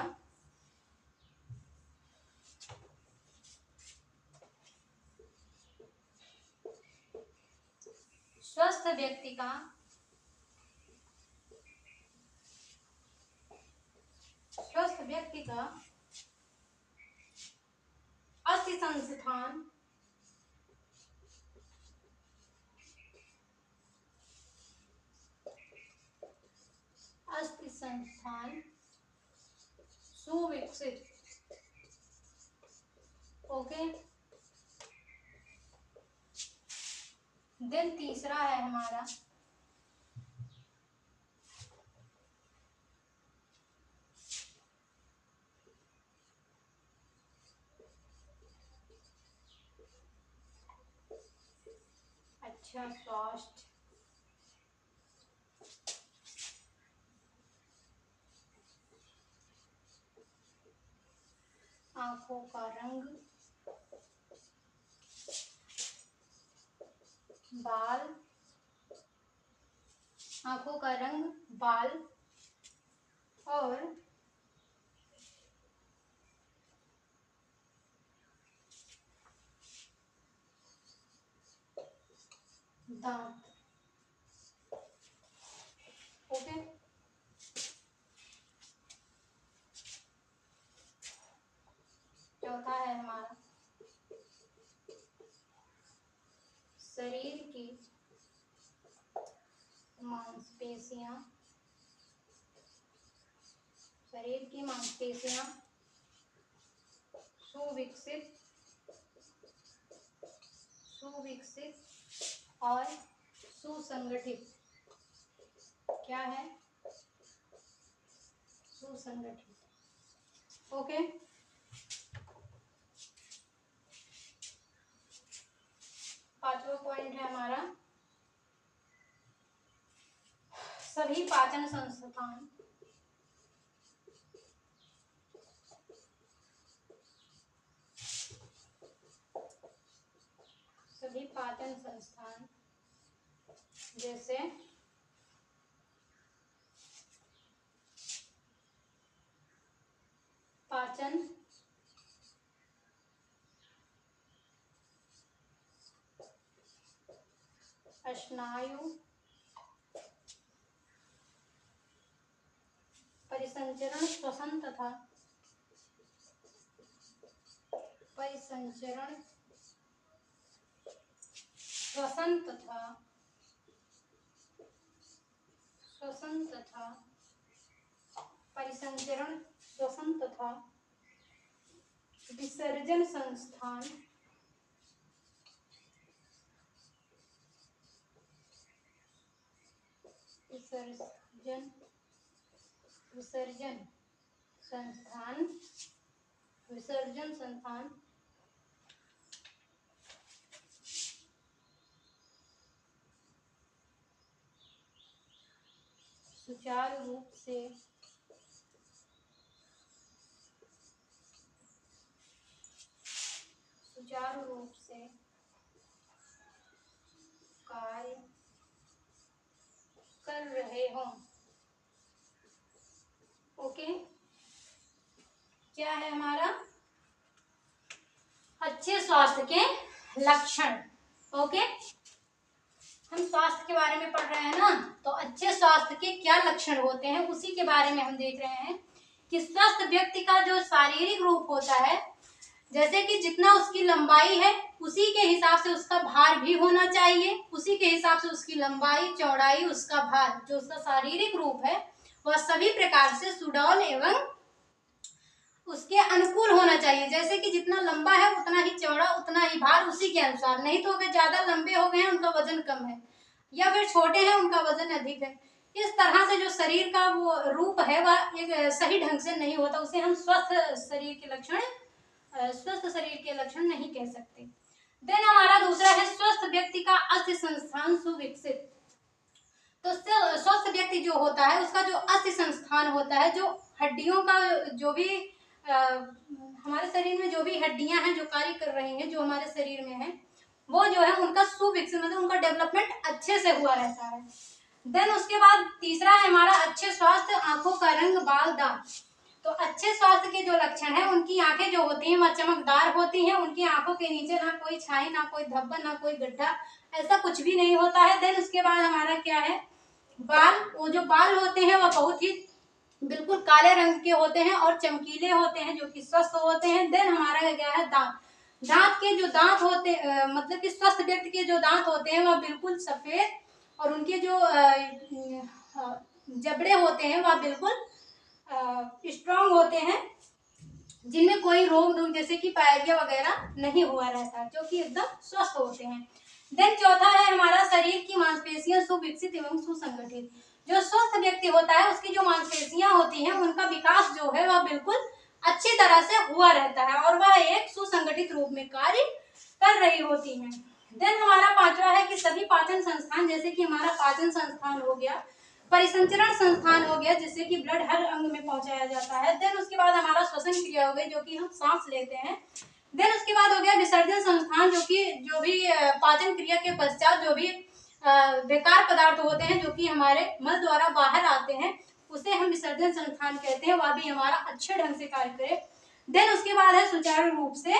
स्वस्थ व्यक्ति का अस्थि संस्थान सुविकसित। ओके, देन तीसरा है हमारा अच्छा स्वास्थ्य आंखों का रंग, बाल, आंखों का रंग, बाल और दांत। ओके, चौथा है हमारा शरीर की मांसपेशियां सुविकसित और सुसंगठित। क्या है? सुसंगठित। ओके, पांचवा पॉइंट है हमारा सभी पाचन संस्थान जैसे पाचन, स्नायु, परिसंचरण, श्वसन तथा परिसंचरण श्वसन तथा विसर्जन संस्थान विसर्जन संस्थान सुचारू रूप से कार्य कर रहे हो। ओके, क्या है हमारा अच्छे स्वास्थ्य के लक्षण। ओके, हम स्वास्थ्य के बारे में पढ़ रहे हैं ना, तो अच्छे स्वास्थ्य के क्या लक्षण होते हैं उसी के बारे में हम देख रहे हैं कि स्वस्थ व्यक्ति का जो शारीरिक रूप होता है, जैसे कि जितना उसकी लंबाई है उसी के हिसाब से उसका भार भी होना चाहिए, उसी के हिसाब से उसकी लंबाई चौड़ाई उसका भार जो उसका शारीरिक रूप है वह सभी प्रकार से सुडौल एवं उसके अनुकूल होना चाहिए। जैसे कि जितना लंबा है उतना ही चौड़ा उतना ही भार, उसी के अनुसार। नहीं तो अगर ज्यादा लंबे हो गए हैं उनका वजन कम है, या फिर छोटे हैं उनका वजन अधिक है, इस तरह से जो शरीर का वो रूप है वह एक सही ढंग से नहीं होता, उसे हम स्वस्थ शरीर के लक्षण नहीं कह सकते। देन हमारा दूसरा है स्वस्थ व्यक्ति का अस्थि संस्थान सुविकसित। तो स्वस्थ व्यक्ति जो होता है उसका जो अस्थि संस्थान होता है, जो हड्डियों का जो भी हमारे शरीर में जो भी हड्डियां हैं जो कार्य कर रही हैं जो हमारे शरीर में है, वो जो है उनका सुविकसित मतलब उनका डेवलपमेंट अच्छे से हुआ रहता है। देन उसके बाद तीसरा है हमारा अच्छे स्वास्थ्य, आंखों का रंग, बाल, दांत। तो अच्छे स्वास्थ्य के जो लक्षण है, उनकी आंखें जो होती हैं वह चमकदार होती हैं, उनकी आंखों के नीचे ना कोई छाई, ना कोई धब्बा, ना कोई गड्ढा, ऐसा कुछ भी नहीं होता है। देन उसके बाद हमारा क्या है, बाल, वो जो बाल होते हैं वह बहुत ही बिल्कुल काले रंग के होते हैं और चमकीले होते हैं जो कि स्वस्थ होते हैं। देन हमारा क्या है, दांत। दांत के जो दांत होते मतलब कि स्वस्थ व्यक्ति के जो दांत होते हैं वह बिल्कुल सफेद, और उनके जो जबड़े होते हैं वह बिल्कुल स्ट्रांग होते हैं, जिनमें कोई रोग जैसे कि पायरिया वगैरह नहीं हुआ रहता, जो कि एकदम स्वस्थ होते हैं। देन चौथा है हमारा शरीर की मांसपेशियां सुविकसित एवं सुसंगठित। जो स्वस्थ व्यक्ति होता है उसकी जो मांसपेशियां होती हैं उनका विकास जो है वह बिल्कुल अच्छी तरह से हुआ रहता है और वह एक सुसंगठित रूप में कार्य कर रही होती हैं। देन हमारा पांचवा है कि सभी पाचन संस्थान, जैसे कि हमारा पाचन संस्थान हो गया, परिसंचरण संस्थान हो गया जिससे कि ब्लड हर अंग में पहुंचाया जाता है। देन उसके बाद हमारा श्वसन क्रिया हो गई जो कि हम सांस लेते हैं। देन उसके बाद हो गया विसर्जन संस्थान, जो कि जो भी पाचन क्रिया के पश्चात जो भी बेकार पदार्थ होते हैं जो कि हमारे मल द्वारा बाहर आते हैं उसे हम विसर्जन संस्थान कहते हैं, वह भी हमारा अच्छे ढंग से कार्य करे। देन उसके बाद है सुचारू रूप से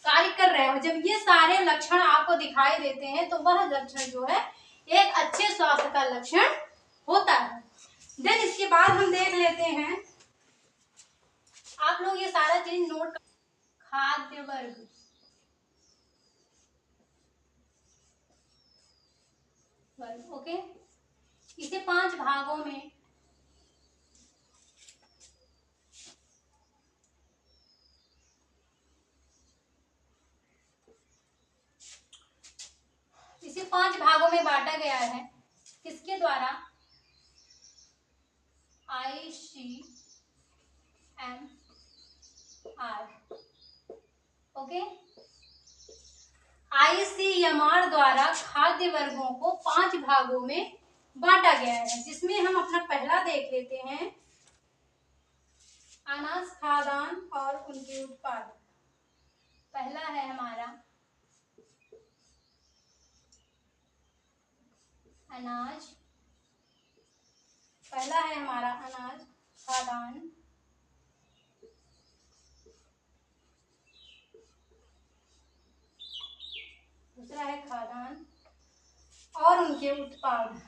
कार्य कर रहे हो। जब ये सारे लक्षण आपको दिखाई देते हैं तो वह लक्षण जो है एक अच्छे स्वास्थ्य का लक्षण होता है। देन इसके बाद हम देख लेते हैं, आप लोग ये सारा चीज नोट, खाद्य वर्ग, ओके, इसे 5 भागों में बांटा गया है। किसके द्वारा? ICMR, ओके, ICMR द्वारा खाद्य वर्गों को 5 भागों में बांटा गया है, जिसमें हम अपना पहला देख लेते हैं, अनाज, खाद्यान्न और उनके उत्पाद। पहला है हमारा अनाज, खाद्यान्न, दूसरा है खाद्यान्न और उनके उत्पाद।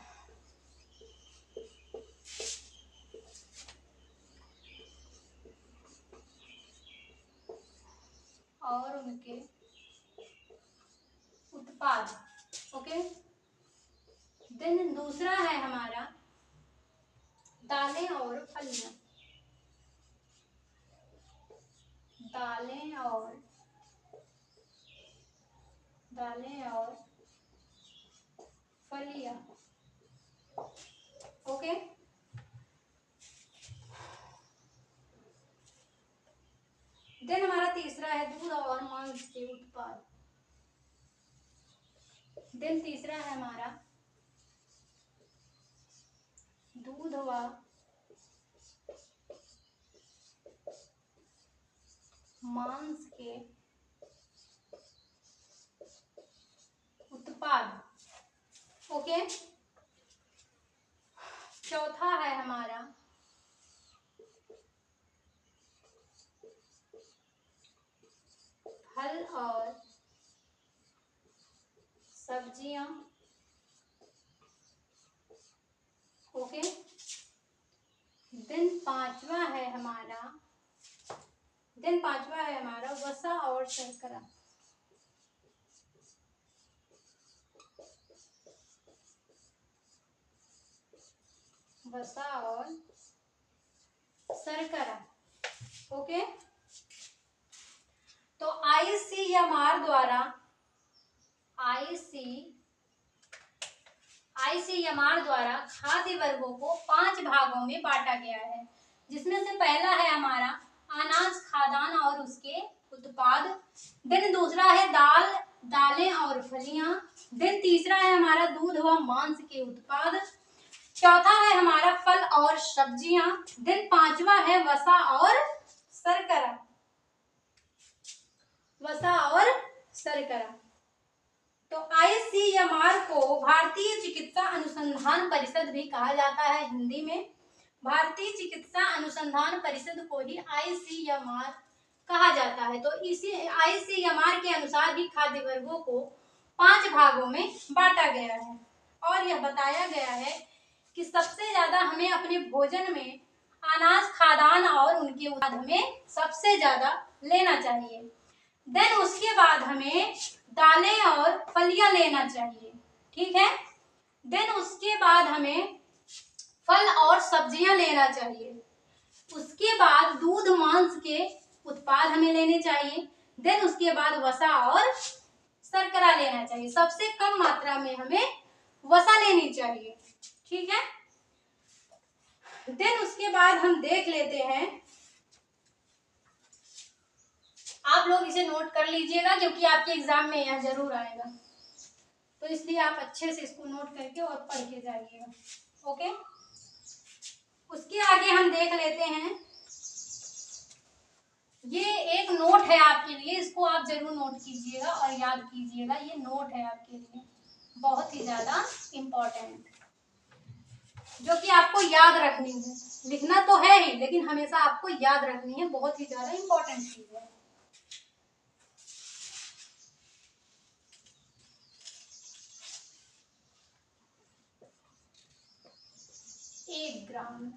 ओके। देन दूसरा है हमारा दालें और फलियां, ओके। देन हमारा तीसरा है दूध और मांस के उत्पाद। देन तीसरा है हमारा दूध व मांस के उत्पाद। ओके, चौथा है हमारा फल और सब्जियां। ओके, दिन पांचवा है हमारा वसा और शर्करा। वसा और शर्करा। ओके, तो आईसीएमआर द्वारा खाद्य वर्गों को 5 भागों में बांटा गया है, जिसमें से पहला है हमारा अनाज, खाद्यान्न और उसके उत्पाद। दिन दूसरा है दालें और फलियां। दिन तीसरा है हमारा दूध व मांस के उत्पाद। चौथा है हमारा फल और सब्जियां। दिन पांचवा है वसा और शर्करा। तो आईसीएमआर को भारतीय चिकित्सा अनुसंधान परिषद भी कहा जाता है हिंदी में। भारतीय चिकित्सा अनुसंधान परिषद को ही आईसीएमआर कहा जाता है। तो इसी आईसीएमआर के अनुसार ही खाद्य वर्गों को 5 भागों में बांटा गया है और यह बताया गया है कि सबसे ज्यादा हमें अपने भोजन में अनाज, खाद्यान्न और उनके उत्पाद हमें सबसे ज्यादा लेना चाहिए। देन उसके बाद हमें दालें और फलियां लेना चाहिए, ठीक है। देन उसके बाद हमें फल और सब्जियां लेना चाहिए। उसके बाद दूध, मांस के उत्पाद हमें लेने चाहिए। देन उसके बाद वसा और शर्करा लेना चाहिए। सबसे कम मात्रा में हमें वसा लेनी चाहिए, ठीक है। देन उसके बाद हम देख लेते हैं, आप लोग इसे नोट कर लीजिएगा क्योंकि आपके एग्जाम में यह जरूर आएगा, तो इसलिए आप अच्छे से इसको नोट करके और पढ़ के जाइएगा। ओके, उसके आगे हम देख लेते हैं, ये एक नोट है आपके लिए, इसको आप जरूर नोट कीजिएगा और याद कीजिएगा। ये नोट है आपके लिए बहुत ही ज्यादा इम्पोर्टेंट, जो कि आपको याद रखनी है। लिखना तो है ही, लेकिन हमेशा आपको याद रखनी है, बहुत ही ज्यादा इम्पोर्टेंट चीज है। 1 ग्राम,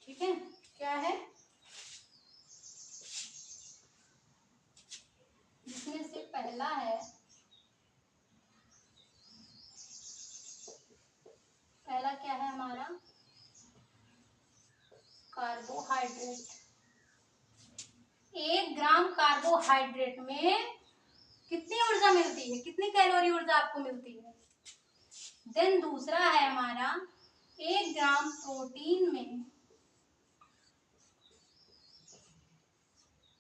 ठीक है, क्या है, जिसमें से पहला है, पहला क्या है हमारा, कार्बोहाइड्रेट। 1 ग्राम कार्बोहाइड्रेट में कितनी ऊर्जा मिलती है, कितनी कैलोरी ऊर्जा आपको मिलती है। देन दूसरा है हमारा 1 ग्राम प्रोटीन में,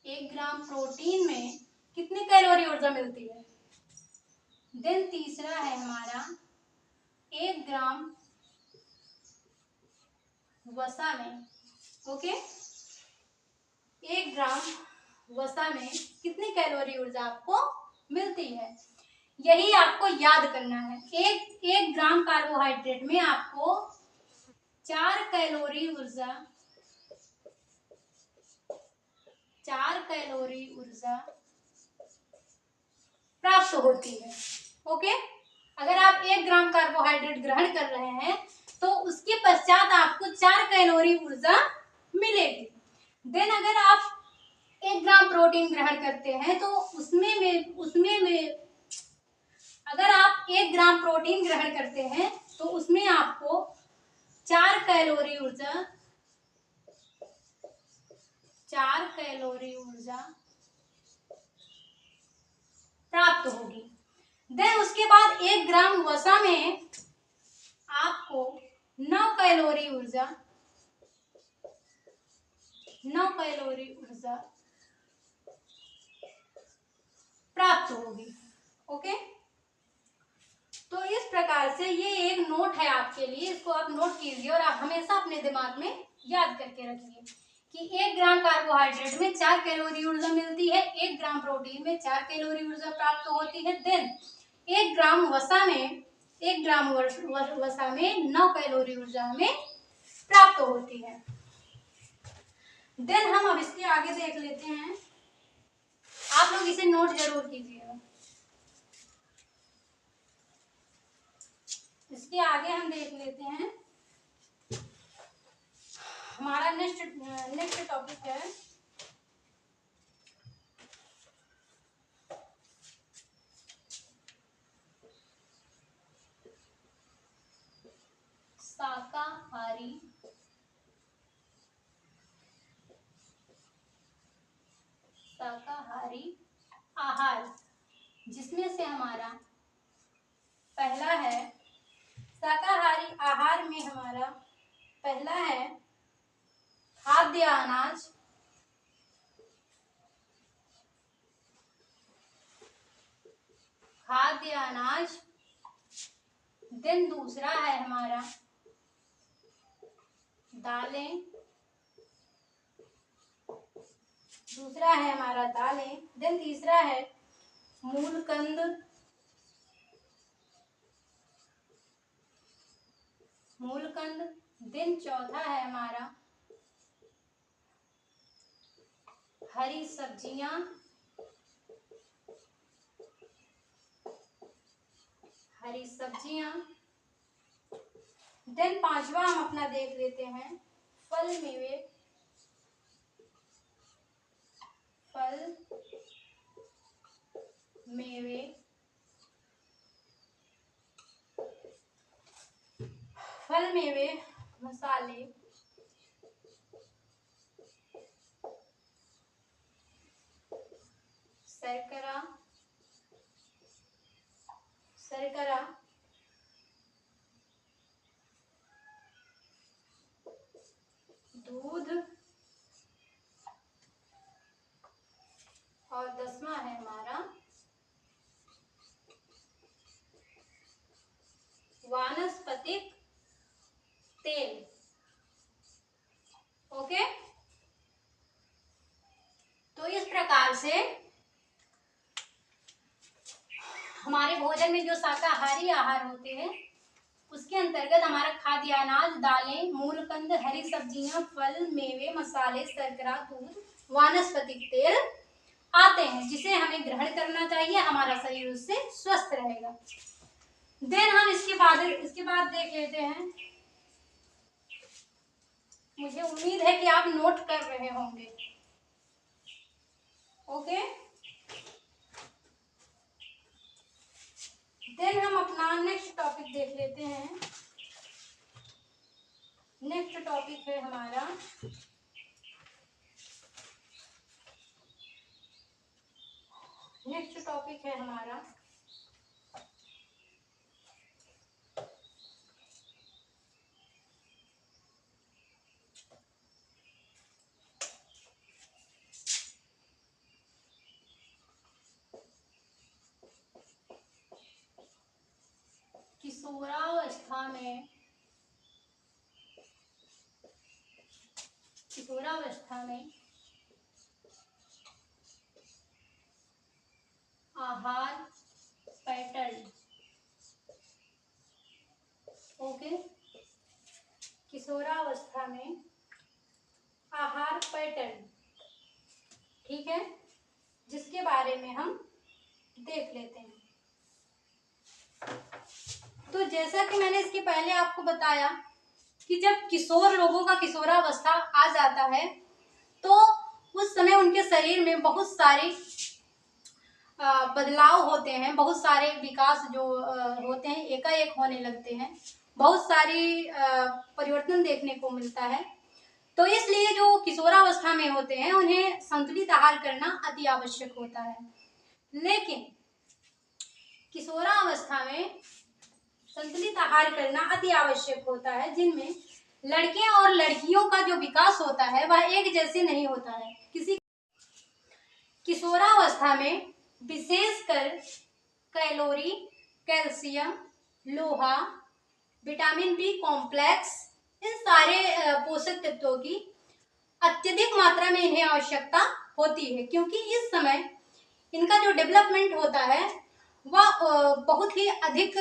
1 ग्राम प्रोटीन में कितनी कैलोरी ऊर्जा मिलती है। देन तीसरा है हमारा 1 ग्राम वसा में, ओके, 1 ग्राम वसा में कितनी कैलोरी ऊर्जा आपको मिलती है, यही आपको याद करना है। एक ग्राम कार्बोहाइड्रेट में आपको 4 कैलोरी ऊर्जा प्राप्त होती है। ओके, अगर आप 1 ग्राम कार्बोहाइड्रेट ग्रहण कर रहे हैं तो उसके पश्चात आपको 4 कैलोरी ऊर्जा मिलेगी। देन अगर आप 1 ग्राम प्रोटीन ग्रहण करते हैं तो उसमें अगर आप 1 ग्राम प्रोटीन ग्रहण करते हैं तो उसमें आपको 4 कैलोरी ऊर्जा प्राप्त होगी। देन उसके बाद 1 ग्राम वसा में आपको 9 कैलोरी ऊर्जा प्राप्त होगी। ओके, तो इस प्रकार से ये एक नोट है आपके लिए, इसको आप नोट कीजिए और आप हमेशा अपने दिमाग में याद करके रखिए कि 1 ग्राम कार्बोहाइड्रेट में 4 कैलोरी ऊर्जा मिलती है, 1 ग्राम प्रोटीन में 4 कैलोरी ऊर्जा प्राप्त होती है। देन 1 ग्राम वसा में 9 कैलोरी ऊर्जा हमें प्राप्त होती है। देन हम अब इसके आगे देख लेते हैं, आप लोग इसे नोट जरूर कीजिएगा। इसके आगे हम देख लेते हैं, हमारा नेक्स्ट टॉपिक है शाकाहारी आहार, जिसमें से हमारा पहला है शाकाहारी आहार में हमारा पहला है खाद्य अनाज, देन दूसरा है हमारा दालें, देन तीसरा है मूलकंद, देन चौथा है हमारा हरी सब्जियां, देन पांचवा हम अपना देख लेते हैं फल मेवे मसाले, शर्करा, दूध और 10वां है हमारा वानस्पतिक तेल। ओके, तो इस प्रकार से हमारे भोजन में जो शाकाहारी आहार होते हैं उसके अंतर्गत हमारा खाद्य अनाज, दालें, मूलकंद, हरी सब्जियां, फल, मेवे, मसाले, शर्करा, दूध, वानस्पतिक तेल आते हैं, जिसे हमें ग्रहण करना चाहिए, हमारा शरीर उससे स्वस्थ रहेगा। देन हम इसके बाद देख लेते हैं, मुझे उम्मीद है कि आप नोट कर रहे होंगे। ओके, देन हम अपना नेक्स्ट टॉपिक देख लेते हैं। नेक्स्ट टॉपिक है हमारा किशोरावस्था में आहार पैटर्न। ओके, किशोरावस्था में आहार पैटर्न, ठीक है, जिसके बारे में हम देख लेते हैं। तो जैसा कि मैंने इसके पहले आपको बताया कि जब किशोर लोगों का किशोरावस्था आ जाता है तो उस समय उनके शरीर में बहुत सारे बदलाव होते हैं, बहुत सारे विकास जो होते हैं एकाएक होने लगते हैं, बहुत सारी परिवर्तन देखने को मिलता है। तो इसलिए जो किशोरावस्था में होते हैं उन्हें संतुलित आहार करना अति आवश्यक होता है। लेकिन किशोरावस्था में संतुलित आहार करना अति आवश्यक होता है, जिनमें लड़के और लड़कियों का जो विकास होता है वह एक जैसे नहीं होता है। किशोरावस्था में विशेषकर कैलोरी, कैल्शियम, लोहा, विटामिन बी कॉम्प्लेक्स, इन सारे पोषक तत्वों की अत्यधिक मात्रा में इन्हें आवश्यकता होती है, क्योंकि इस समय इनका जो डेवलपमेंट होता है वह बहुत ही अधिक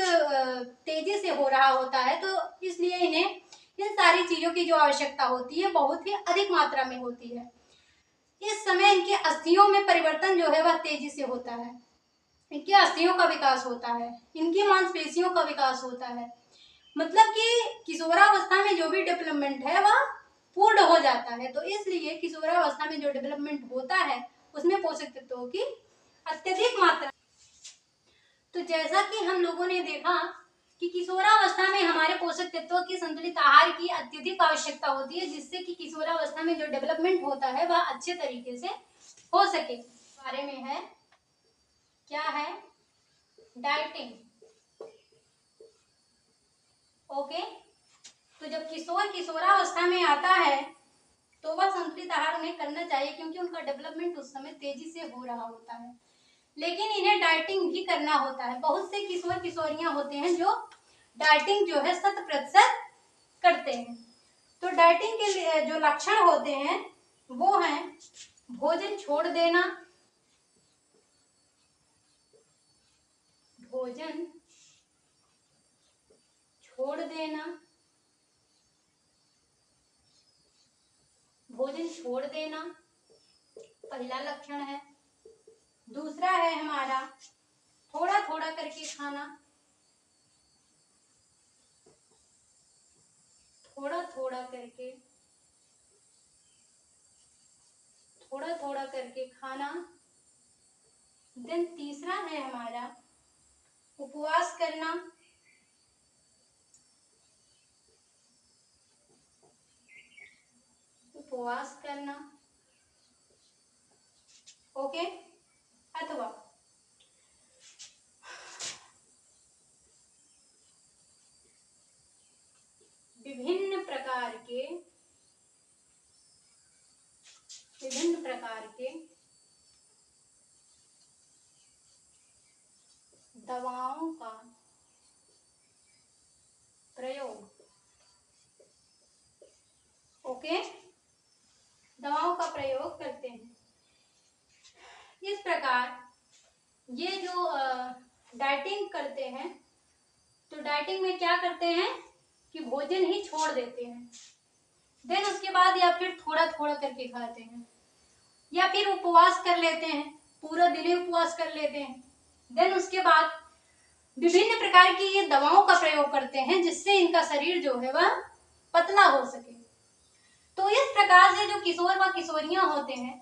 तेजी से हो रहा होता है। तो इसलिए इन्हें इन सारी चीजों की जो आवश्यकता होती है बहुत ही अधिक मात्रा में होती है। इस समय इनकी अस्थियों में परिवर्तन जो है वह तेजी से होता है, इनकी अस्थियों का विकास होता है, इनकी मांसपेशियों का विकास होता है। मतलब कि किशोरावस्था में जो भी डेवलपमेंट है वह पूर्ण हो जाता है। तो इसलिए किशोरावस्था में जो डेवलपमेंट होता है उसमें पोषक तत्वों की अत्यधिक मात्रा। तो जैसा कि हम लोगों ने देखा कि किशोरावस्था में हमारे पोषक तत्वों की संतुलित आहार की अत्यधिक आवश्यकता होती है, जिससे कि किशोरावस्था में जो डेवलपमेंट होता है वह अच्छे तरीके से हो सके। बारे में है क्या है, डाइटिंग। ओके, तो जब किशोर किशोरावस्था में आता है तो वह संतुलित आहार उन्हें करना चाहिए, क्योंकि उनका डेवलपमेंट उस समय तेजी से हो रहा होता है। लेकिन इन्हें डाइटिंग भी करना होता है। बहुत से किशोर किशोरियां होते हैं जो डाइटिंग जो है 100% करते हैं। तो डाइटिंग के लिए जो लक्षण होते हैं वो हैं भोजन छोड़ देना, भोजन छोड़ देना, भोजन छोड़ देना पहला लक्षण है। दूसरा है हमारा थोड़ा थोड़ा करके खाना, थोड़ा थोड़ा करके, थोड़ा थोड़ा करके खाना। देन तीसरा है हमारा उपवास करना, उपवास करना। ओके, अथवा विभिन्न प्रकार के दवाओं का प्रयोग। ओके, दवाओं का प्रयोग करते हैं। इस प्रकार ये जो डाइटिंग करते हैं तो डाइटिंग में क्या करते हैं कि भोजन ही छोड़ देते हैं। देन उसके बाद या फिर थोड़ा थोड़ा करके खाते हैं, या फिर उपवास कर लेते हैं, पूरा दिन ही उपवास कर लेते हैं। देन उसके बाद विभिन्न प्रकार की ये दवाओं का प्रयोग करते हैं जिससे इनका शरीर जो है वह पतला हो सके। तो इस प्रकार से जो किशोर व किशोरियां होते हैं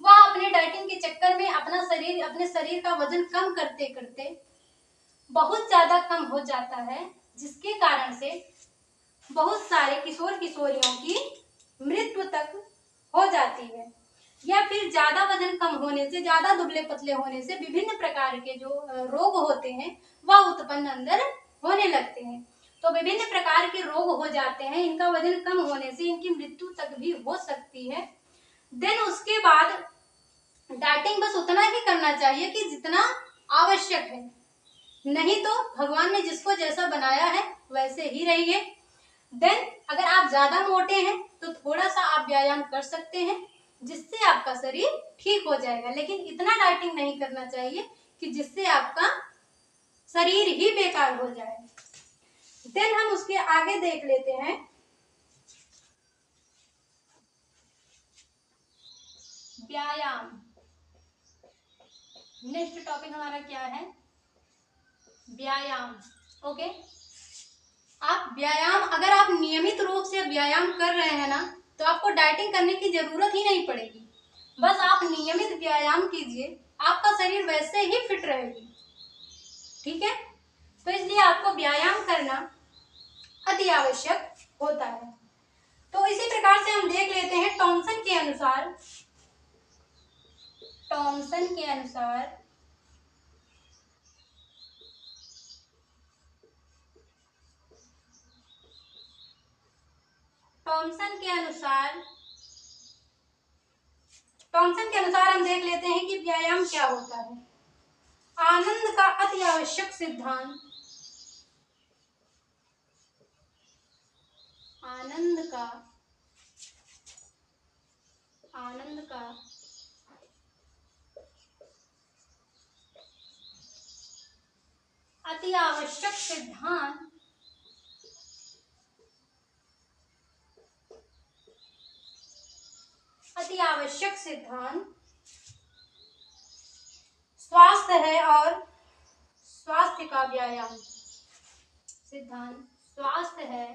वह अपने डाइटिंग के चक्कर में अपने शरीर का वजन कम करते करते बहुत ज्यादा कम हो जाता है, जिसके कारण से बहुत सारे किशोर किशोरियों की मृत्यु तक हो जाती है। या फिर ज्यादा वजन कम होने से, ज्यादा दुबले पतले होने से विभिन्न प्रकार के जो रोग होते हैं वह उत्पन्न अंदर होने लगते हैं। तो विभिन्न प्रकार के रोग हो जाते हैं, इनका वजन कम होने से इनकी मृत्यु तक भी हो सकती है। देन उसके बाद डाइटिंग बस उतना ही करना चाहिए कि जितना आवश्यक है, नहीं तो भगवान ने जिसको जैसा बनाया है वैसे ही रहिए। देन अगर आप ज्यादा मोटे हैं तो थोड़ा सा आप व्यायाम कर सकते हैं, जिससे आपका शरीर ठीक हो जाएगा। लेकिन इतना डाइटिंग नहीं करना चाहिए कि जिससे आपका शरीर ही बेकार हो जाए। देन हम उसके आगे देख लेते हैं व्यायाम। नेक्स्ट टॉपिक हमारा क्या है, व्यायाम। ओके, आप व्यायाम अगर आप नियमित रूप से व्यायाम कर रहे हैं ना तो आपको डाइटिंग करने की जरूरत ही नहीं पड़ेगी। बस आप नियमित व्यायाम कीजिए, आपका शरीर वैसे ही फिट रहेगी। ठीक है, तो इसलिए आपको व्यायाम करना अति आवश्यक होता है। तो इसी प्रकार से हम देख लेते हैं टॉमसन के अनुसार, टॉमसन के अनुसार टॉमसन के अनुसार हम देख लेते हैं कि व्यायाम क्या होता है। आनंद का अति आवश्यक सिद्धांत, आनंद का अति आवश्यक सिद्धांत स्वास्थ्य है और स्वास्थ्य का व्यायाम। सिद्धांत स्वास्थ्य है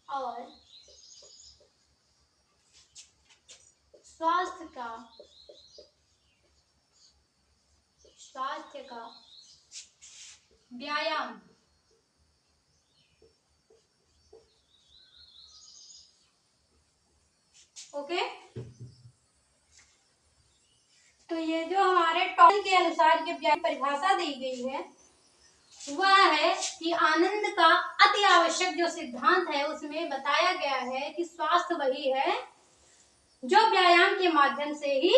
और स्वास्थ्य का व्यायाम। ओके, तो ये जो हमारे टॉपिक के अनुसार ये व्यायाम परिभाषा दी गई है वह है कि आनंद का अति आवश्यक जो सिद्धांत है उसमें बताया गया है कि स्वास्थ्य वही है जो व्यायाम के माध्यम से ही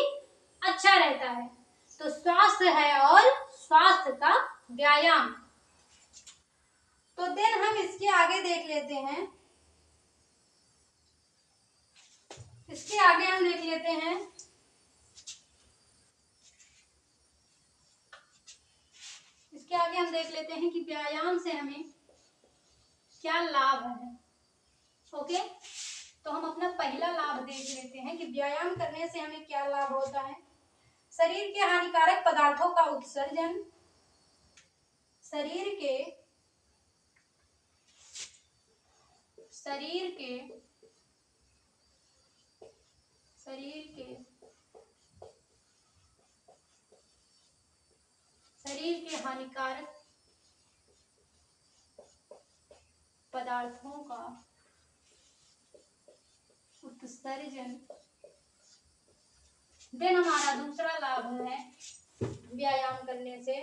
अच्छा रहता है। तो स्वास्थ्य है और स्वास्थ्य का व्यायाम। तो देन हम इसके आगे देख लेते हैं। इसके आगे हम देख लेते हैं कि व्यायाम से हमें क्या लाभ है। ओके, तो हम अपना पहला लाभ देख लेते हैं कि व्यायाम करने से हमें क्या लाभ होता है। शरीर के हानिकारक पदार्थों का उत्सर्जन, शरीर के हानिकारक पदार्थों का उत्सर्जन। देन हमारा दूसरा लाभ है व्यायाम करने से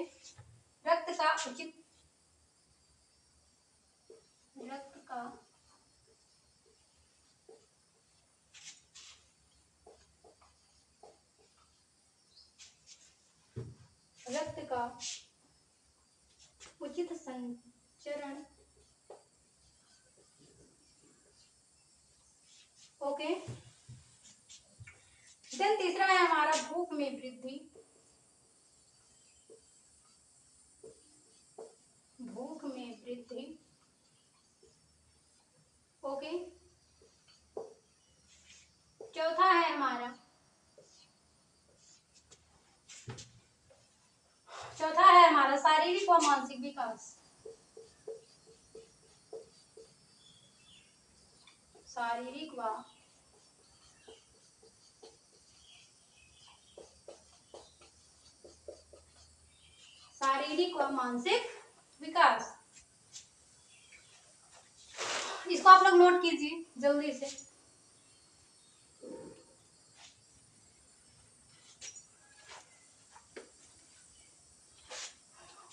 रक्त का उचित संचरण। ओके, देन तीसरा है हमारा भूख में वृद्धि। ओके, चौथा है हमारा शारीरिक व मानसिक विकास। शारीरिक व मानसिक विकास। इसको आप लोग नोट कीजिए जल्दी से।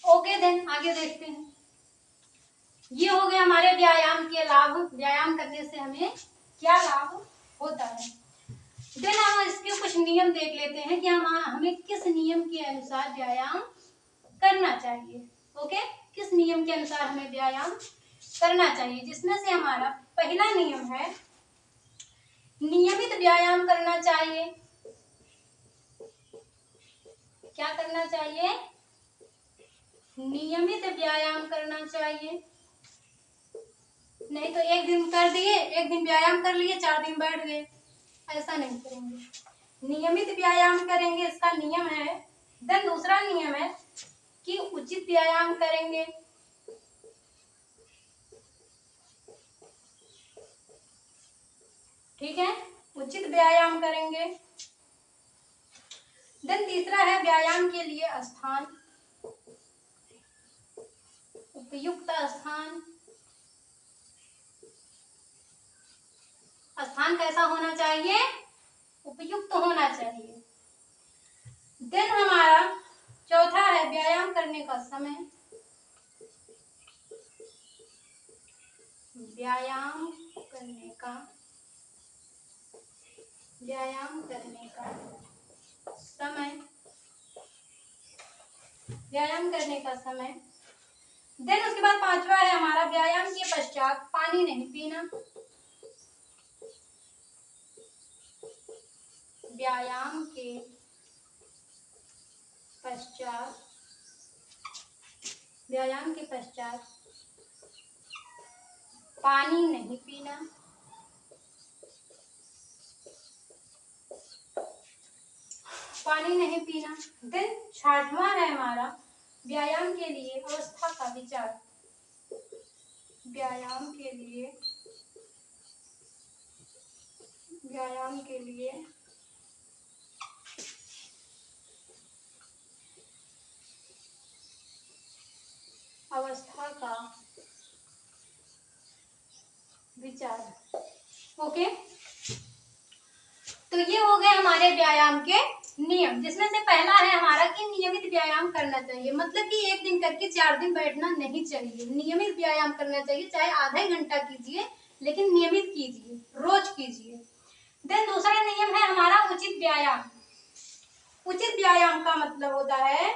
ओके, देन आगे देखते हैं। ये हो गए हमारे व्यायाम के लाभ। व्यायाम करने से हमें क्या लाभ होता है। देन हम इसके कुछ नियम देख लेते हैं कि हमें किस नियम के अनुसार व्यायाम करना चाहिए। ओके, किस नियम के अनुसार हमें व्यायाम करना चाहिए, जिसमें से हमारा पहला नियम है नियमित व्यायाम करना चाहिए। क्या करना चाहिए? नियमित व्यायाम करना चाहिए। नहीं तो एक दिन कर दिए, एक दिन व्यायाम कर लिए, 4 दिन बैठ गए, ऐसा नहीं करेंगे। नियमित व्यायाम करेंगे, इसका नियम है। देन दूसरा नियम है कि उचित व्यायाम करेंगे। ठीक है, उचित व्यायाम करेंगे। देन तीसरा है व्यायाम के लिए स्थान, उपयुक्त स्थान। स्थान कैसा होना चाहिए? उपयुक्त होना चाहिए। देन हमारा चौथा है व्यायाम करने का समय। व्यायाम करने का समय। व्यायाम करने का समय देन उसके बाद पांचवा है हमारा, व्यायाम के पश्चात पानी नहीं पीना। व्यायाम के पश्चात, व्यायाम के पश्चात पानी नहीं पीना। पानी नहीं पीना। देन छठवां है हमारा, व्यायाम के लिए अवस्था का विचार। व्यायाम के लिए, व्यायाम के लिए अवस्था का विचार। ओके, तो ये हो गए हमारे व्यायाम के नियम, जिसमें से पहला है हमारा कि नियमित व्यायाम करना चाहिए। मतलब कि एक दिन करके 4 दिन बैठना नहीं चाहिए, नियमित व्यायाम करना चाहिए, चाहे आधा घंटा कीजिए लेकिन नियमित कीजिए, रोज कीजिए। देन दूसरा नियम है हमारा उचित व्यायाम। उचित व्यायाम का मतलब होता है,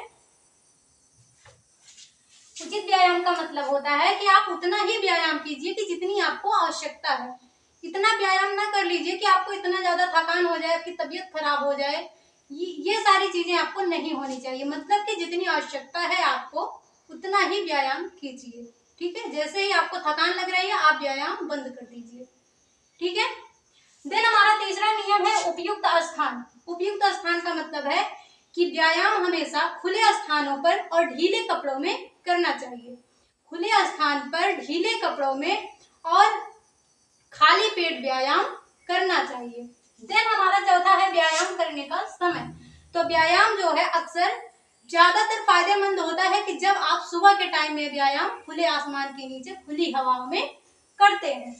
उचित व्यायाम का मतलब होता है कि आप उतना ही व्यायाम कीजिए कि जितनी आपको आवश्यकता है। इतना व्यायाम ना कर लीजिए कि आपको इतना ज्यादा थकान हो जाए, आपकी तबीयत खराब हो जाए। ये सारी चीजें आपको नहीं होनी चाहिए। मतलब कि जितनी आवश्यकता है आपको उतना ही व्यायाम कीजिए। ठीक है, जैसे ही आपको थकान लग रही है आप व्यायाम बंद कर दीजिए। ठीक है। देन हमारा तीसरा नियम है उपयुक्त स्थान। उपयुक्त स्थान का मतलब है कि व्यायाम हमेशा खुले स्थानों पर और ढीले कपड़ों में करना चाहिए। खुले स्थान पर, ढीले कपड़ों में और खाली पेट व्यायाम करना चाहिए। देन हमारा चौथा है व्यायाम करने का समय। तो व्यायाम जो है अक्सर ज्यादातर फायदेमंद होता है कि जब आप सुबह के टाइम में व्यायाम खुले आसमान के नीचे खुली हवाओं में करते हैं।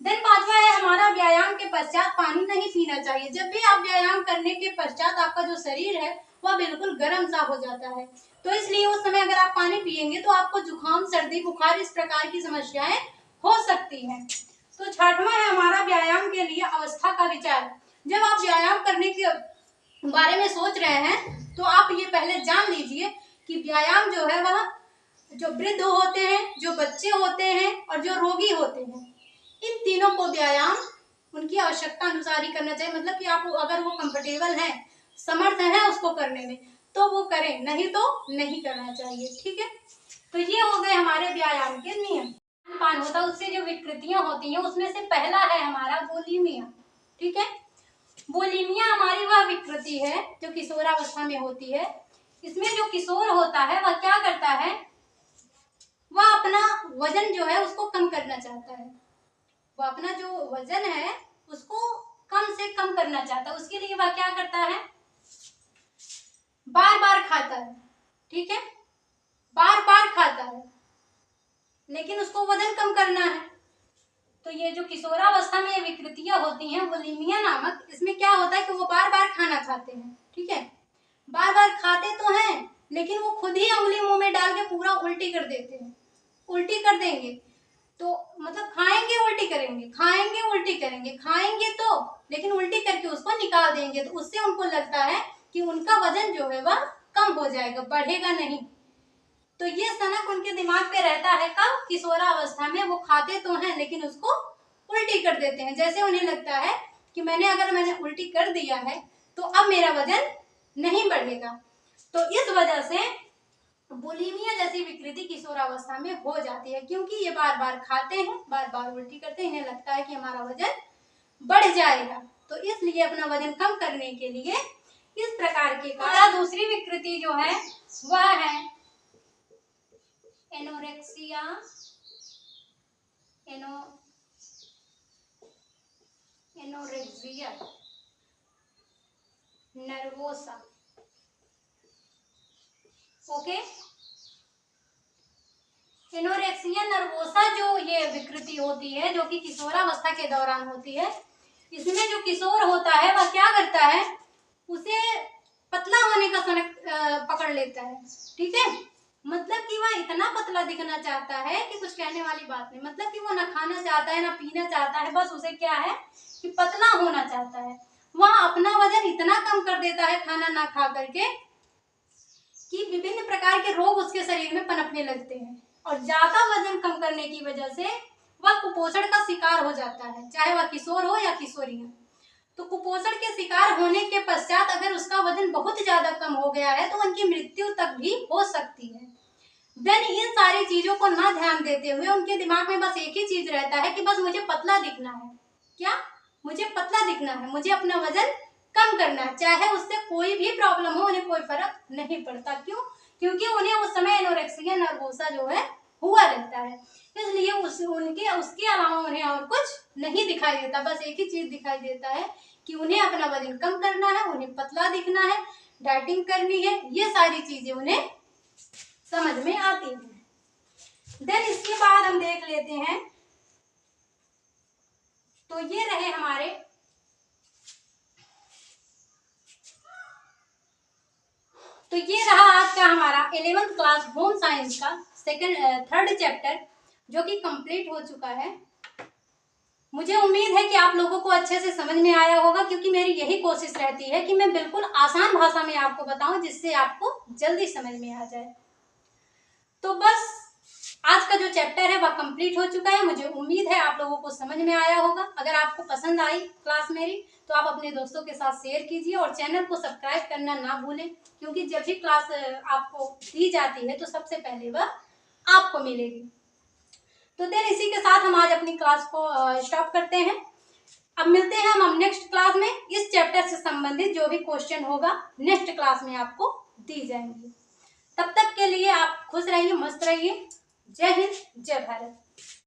देन पांचवा है हमारा, व्यायाम के पश्चात पानी नहीं पीना चाहिए। जब भी आप व्यायाम करने के पश्चात आपका जो शरीर है वह बिल्कुल गर्म सा हो जाता है, तो इसलिए उस समय अगर आप पानी पिएंगे तो आपको जुकाम, सर्दी, बुखार इस प्रकार की समस्याएं हो सकती हैं। तो छठवां है हमारा, व्यायाम के लिए अवस्था का विचार। जब आप व्यायाम करने के बारे में सोच रहे हैं तो आप ये पहले जान लीजिए कि व्यायाम जो है वह जो वृद्ध होते हैं, जो बच्चे होते हैं और जो रोगी होते हैं, इन तीनों को व्यायाम उनकी आवश्यकता अनुसार ही करना चाहिए। मतलब कि आप अगर वो कंफर्टेबल हैं, समर्थ हैं उसको करने में, तो वो करें, नहीं तो नहीं करना चाहिए। ठीक है, तो ये हो गए हमारे व्यायाम के नियम। पान होता है, उससे जो विकृतियां होती हैं उसमें से पहला है हमारा बुलिमिया। ठीक है, बुलिमिया हमारी वह विकृति है जो किशोरावस्था में होती है। इसमें जो किशोर होता है वह क्या करता है, वह अपना वजन जो है उसको कम करना चाहता है। वो अपना जो वजन है उसको कम से कम करना चाहता है। उसके लिए वह क्या करता है, बार बार खाता है। ठीक है, बार बार खाता है, लेकिन उसको वजन कम करना है। तो ये जो किशोरावस्था में ये विकृतियां होती हैं बुलिमिया नामक, इसमें क्या होता है कि वो बार बार खाना खाते हैं। ठीक है, बार बार खाते तो हैं लेकिन वो खुद ही उंगली मुंह में डाल के पूरा उल्टी कर देते हैं। उल्टी कर देंगे तो मतलब खाएंगे उल्टी करेंगे, खाएंगे उल्टी करेंगे, खाएंगे तो लेकिन उल्टी करके उसको निकाल देंगे। तो उससे उनको लगता है कि उनका वजन जो है वह कम हो जाएगा, बढ़ेगा नहीं। तो ये सनक उनके दिमाग पे रहता है। कब, किशोरावस्था में। वो खाते तो हैं लेकिन उसको उल्टी कर देते हैं। जैसे उन्हें लगता है कि मैंने उल्टी कर दिया है तो अब मेरा वजन नहीं बढ़ेगा। तो इस वजह से बुलिमिया जैसी विकृति किशोरावस्था में हो जाती है, क्योंकि ये बार बार खाते हैं, बार बार उल्टी करते हैं, इन्हें लगता है कि हमारा वजन बढ़ जाएगा। तो इसलिए अपना वजन कम करने के लिए इस प्रकार के दूसरी विकृति जो है वह है anorexia, anorexia nervosa. Okay, anorexia nervosa जो ये विकृति होती है जो कि किशोरावस्था के दौरान होती है, इसमें जो किशोर होता है वह क्या करता है, उसे पतला होने का सनक पकड़ लेता है। ठीक है, मतलब कि वह इतना पतला दिखना चाहता है कि कुछ कहने वाली बात नहीं। मतलब कि वो ना खाना चाहता है ना पीना चाहता है, बस उसे क्या है कि पतला होना चाहता है। वह अपना वजन इतना कम कर देता है खाना ना खा करके कि विभिन्न प्रकार के रोग उसके शरीर में पनपने लगते हैं और ज्यादा वजन कम करने की वजह से वह कुपोषण का शिकार हो जाता है, चाहे वह किशोर हो या किशोरियां। तो कुपोषण के शिकार होने के पश्चात अगर उसका वजन बहुत ज्यादा कम हो गया है तो उनकी मृत्यु तक भी हो सकती है। देन इन सारी चीजों को ना ध्यान देते हुए उनके दिमाग में बस एक ही चीज रहता है कि बस मुझे पतला दिखना है। क्या? मुझे पतला दिखना है, मुझे अपना वजन कम करना है, चाहे उससे कोई भी प्रॉब्लम हो उन्हें कोई फर्क नहीं पड़ता। क्यों? क्योंकि उन्हें उस समय एनोरेक्सिया नर्वोसा जो है हुआ रहता है, इसलिए उसके अलावा उन्हें और कुछ नहीं दिखाई देता। बस एक ही चीज दिखाई देता है कि उन्हें अपना वजन कम करना है, उन्हें पतला दिखना है, डाइटिंग करनी है, ये सारी चीजें उन्हें समझ में आती है। देन इसके बाद हम देख लेते हैं, तो ये रहे हमारे तो ये रहा आज का हमारा 11th क्लास होम साइंस का थर्ड चैप्टर जो कि कंप्लीट हो चुका है। मुझे उम्मीद है कि आप लोगों को अच्छे से समझ में आया होगा, क्योंकि मेरी यही कोशिश रहती है कि मैं बिल्कुल आसान भाषा में आपको बताऊं जिससे आपको जल्दी समझ में आ जाए। तो बस आज का जो चैप्टर है वह कंप्लीट हो चुका है। मुझे उम्मीद है आप लोगों को समझ में आया होगा। अगर आपको पसंद आई क्लास मेरी तो आप अपने दोस्तों के साथ शेयर कीजिए और चैनल को सब्सक्राइब करना ना भूलें, क्योंकि जब भी क्लास आपको दी जाती है तो सबसे पहले वह आपको मिलेगी। तो देन इसी के साथ हम आज अपनी क्लास को स्टॉप करते हैं। अब मिलते हैं हम नेक्स्ट क्लास में। इस चैप्टर से संबंधित जो भी क्वेश्चन होगा नेक्स्ट क्लास में आपको दी जाएंगे। तब तक के लिए आप खुश रहिए, मस्त रहिए। जय हिंद, जय भारत।